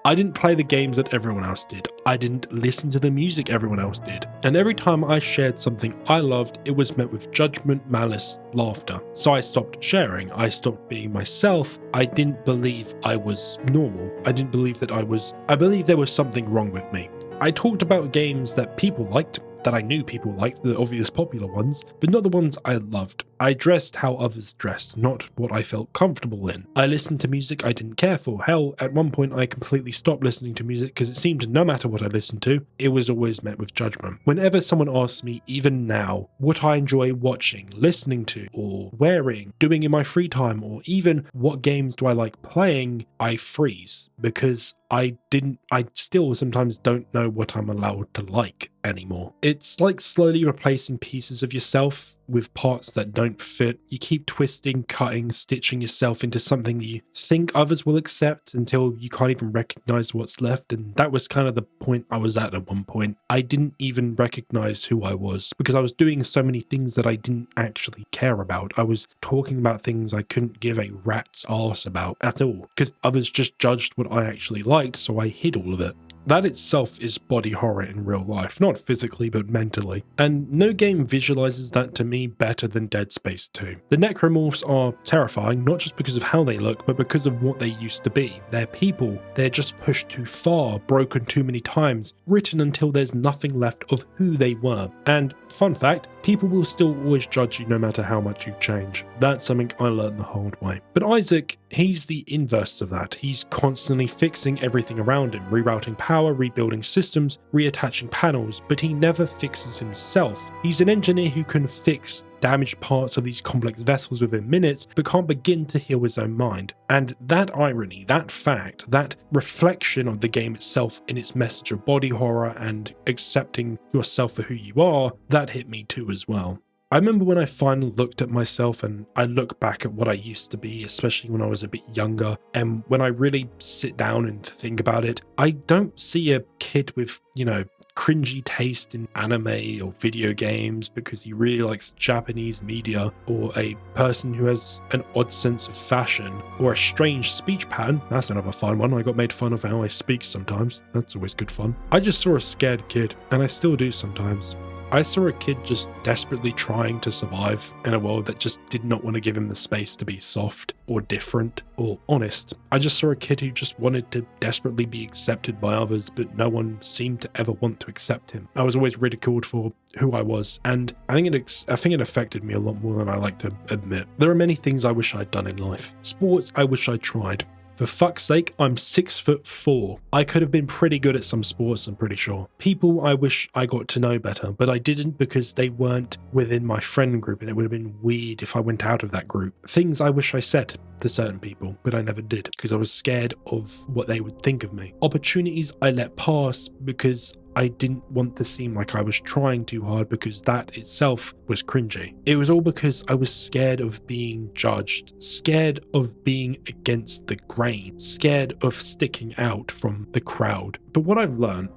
I didn't play the games that everyone else did. I didn't listen to the music everyone else did. And every time I shared something I loved, it was met with judgment, malice, laughter. So I stopped sharing. I stopped being myself. I didn't believe I was normal. I didn't believe that I believed there was something wrong with me. I talked about games that people liked, that I knew people liked, the obvious popular ones, but not the ones I loved. I dressed how others dressed, not what I felt comfortable in. I listened to music I didn't care for. Hell, at one point I completely stopped listening to music because it seemed no matter what I listened to, it was always met with judgment. Whenever someone asks me, even now, what I enjoy watching, listening to, or wearing, doing in my free time, or even what games do I like playing, I freeze because I still sometimes don't know what I'm allowed to like anymore. It's like slowly replacing pieces of yourself with parts that don't fit. You keep twisting, cutting, stitching yourself into something that you think others will accept until you can't even recognize what's left. And that was kind of the point I was at one point. I didn't even recognize who I was because I was doing so many things that I didn't actually care about. I was talking about things I couldn't give a rat's arse about at all because others just judged what I actually liked, so I hid all of it. That itself is body horror in real life, not physically but mentally, and no game visualizes that to me better than Dead Space 2. The necromorphs are terrifying, not just because of how they look, but because of what they used to be. They're people, they're just pushed too far, broken too many times, written until there's nothing left of who they were. And fun fact, people will still always judge you no matter how much you change. That's something I learned the hard way. But Isaac, he's the inverse of that. He's constantly fixing everything around him, rerouting power, rebuilding systems, reattaching panels, but he never fixes himself. He's an engineer who can fix damaged parts of these complex vessels within minutes, but can't begin to heal his own mind. And that irony, that fact, that reflection of the game itself in its message of body horror and accepting yourself for who you are, that hit me too as well. I remember when I finally looked at myself and I look back at what I used to be, especially when I was a bit younger, and when I really sit down and think about it, I don't see a kid with, cringy taste in anime or video games because he really likes Japanese media, or a person who has an odd sense of fashion, or a strange speech pattern. That's another fun one. I got made fun of how I speak sometimes. That's always good fun. I just saw a scared kid, and I still do sometimes. I saw a kid just desperately trying to survive in a world that just did not want to give him the space to be soft or different or honest. I just saw a kid who just wanted to desperately be accepted by others, but no one seemed to ever want to accept him. I was always ridiculed for who I was, and I think it affected me a lot more than I like to admit. There are many things I wish I'd done in life. Sports I wish I'd tried. For fuck's sake, I'm 6'4". I could have been pretty good at some sports, I'm pretty sure. People I wish I got to know better, but I didn't because they weren't within my friend group, and it would have been weird if I went out of that group. Things I wish I said to certain people, but I never did because I was scared of what they would think of me. Opportunities I let pass because I didn't want to seem like I was trying too hard, because that itself was cringy. It was all because I was scared of being judged, scared of being against the grain, scared of sticking out from the crowd. But what I've learned,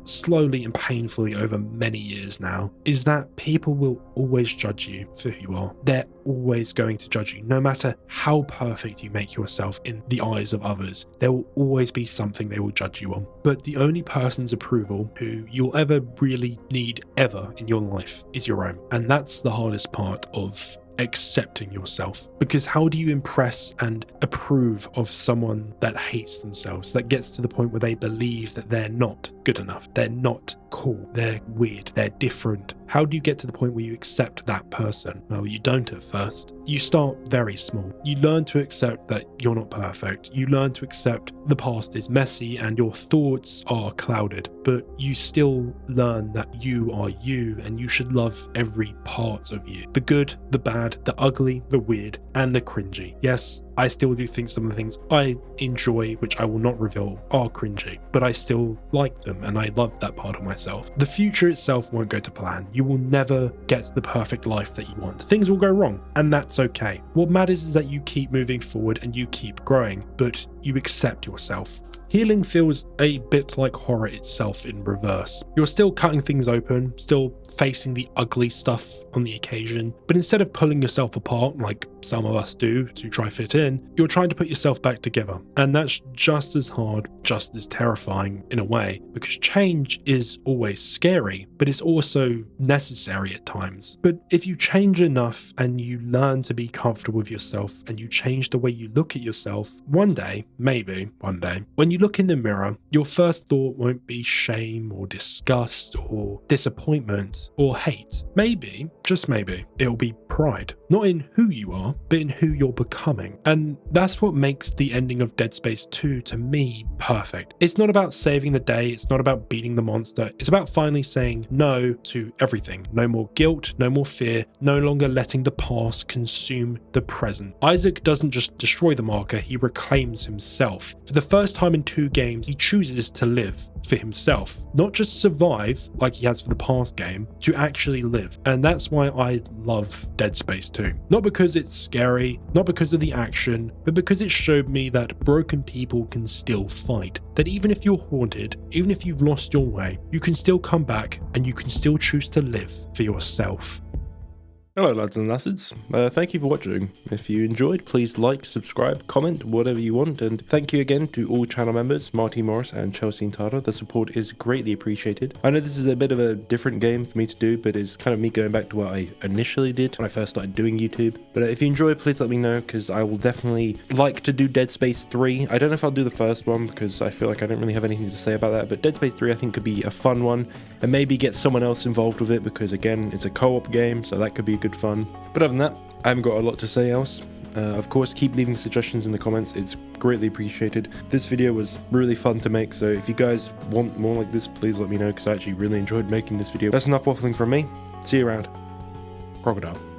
slowly and painfully over many years now, is that people will always judge you for who you are. They're always going to judge you, no matter how perfect you make yourself in the eyes of others. There will always be something they will judge you on. But the only person's approval who you'll ever really need ever in your life is your own. And that's the hardest part of accepting yourself, because how do you impress and approve of someone that hates themselves, that gets to the point where they believe that they're not good enough, they're not cool, they're weird, they're different? How do you get to the point where you accept that person? Well, you don't at first. You start very small. You learn to accept that you're not perfect. You learn to accept the past is messy and your thoughts are clouded, but you still learn that you are you and you should love every part of you. The good, the bad, the ugly, the weird, and the cringy. Yes, I still do think some of the things I enjoy, which I will not reveal, are cringy, but I still like them and I love that part of myself. The future itself won't go to plan. You will never get the perfect life that you want. Things will go wrong, and that's okay. What matters is that you keep moving forward and you keep growing, but you accept yourself. Healing feels a bit like horror itself in reverse. You're still cutting things open, still facing the ugly stuff on the occasion, but instead of pulling yourself apart like some of us do to try fit in, you're trying to put yourself back together. And that's just as hard, just as terrifying in a way, because change is always scary, but it's also necessary at times. But if you change enough and you learn to be comfortable with yourself and you change the way you look at yourself, one day, maybe one day, when you look in the mirror, your first thought won't be shame or disgust or disappointment or hate. Maybe, just maybe, it'll be pride. Not in who you are, but in who you're becoming. And that's what makes the ending of Dead Space 2 to me perfect. It's not about saving the day, it's not about beating the monster, it's about finally saying no to everything. No more guilt, no more fear, no longer letting the past consume the present. Isaac doesn't just destroy the marker, he reclaims himself. For the first time in 2 games, he chooses to live for himself, not just survive like he has for the past game, to actually live. And that's why I love Dead Space 2. Not because it's scary, not because of the action, but because it showed me that broken people can still fight. That even if you're haunted, even if you've lost your way, you can still come back and you can still choose to live for yourself. Hello lads and lasses, thank you for watching. If you enjoyed, please like, subscribe, comment, whatever you want, and thank you again to all channel members, Marty Morris and Chelsea Tara. The support is greatly appreciated. I know this is a bit of a different game for me to do, but it's kind of me going back to what I initially did when I first started doing YouTube. But if you enjoy, please let me know, because I will definitely like to do Dead Space 3. I don't know if I'll do the first one, because I feel like I don't really have anything to say about that, but Dead Space 3 I think could be a fun one, and maybe get someone else involved with it, because again, it's a co-op game, so that could be a good fun. But other than that, I haven't got a lot to say else. Of course, keep leaving suggestions in the comments, it's greatly appreciated. This video was really fun to make, so if you guys want more like this, please let me know, because I actually really enjoyed making this video. That's enough waffling from me. See you around. Crocodile.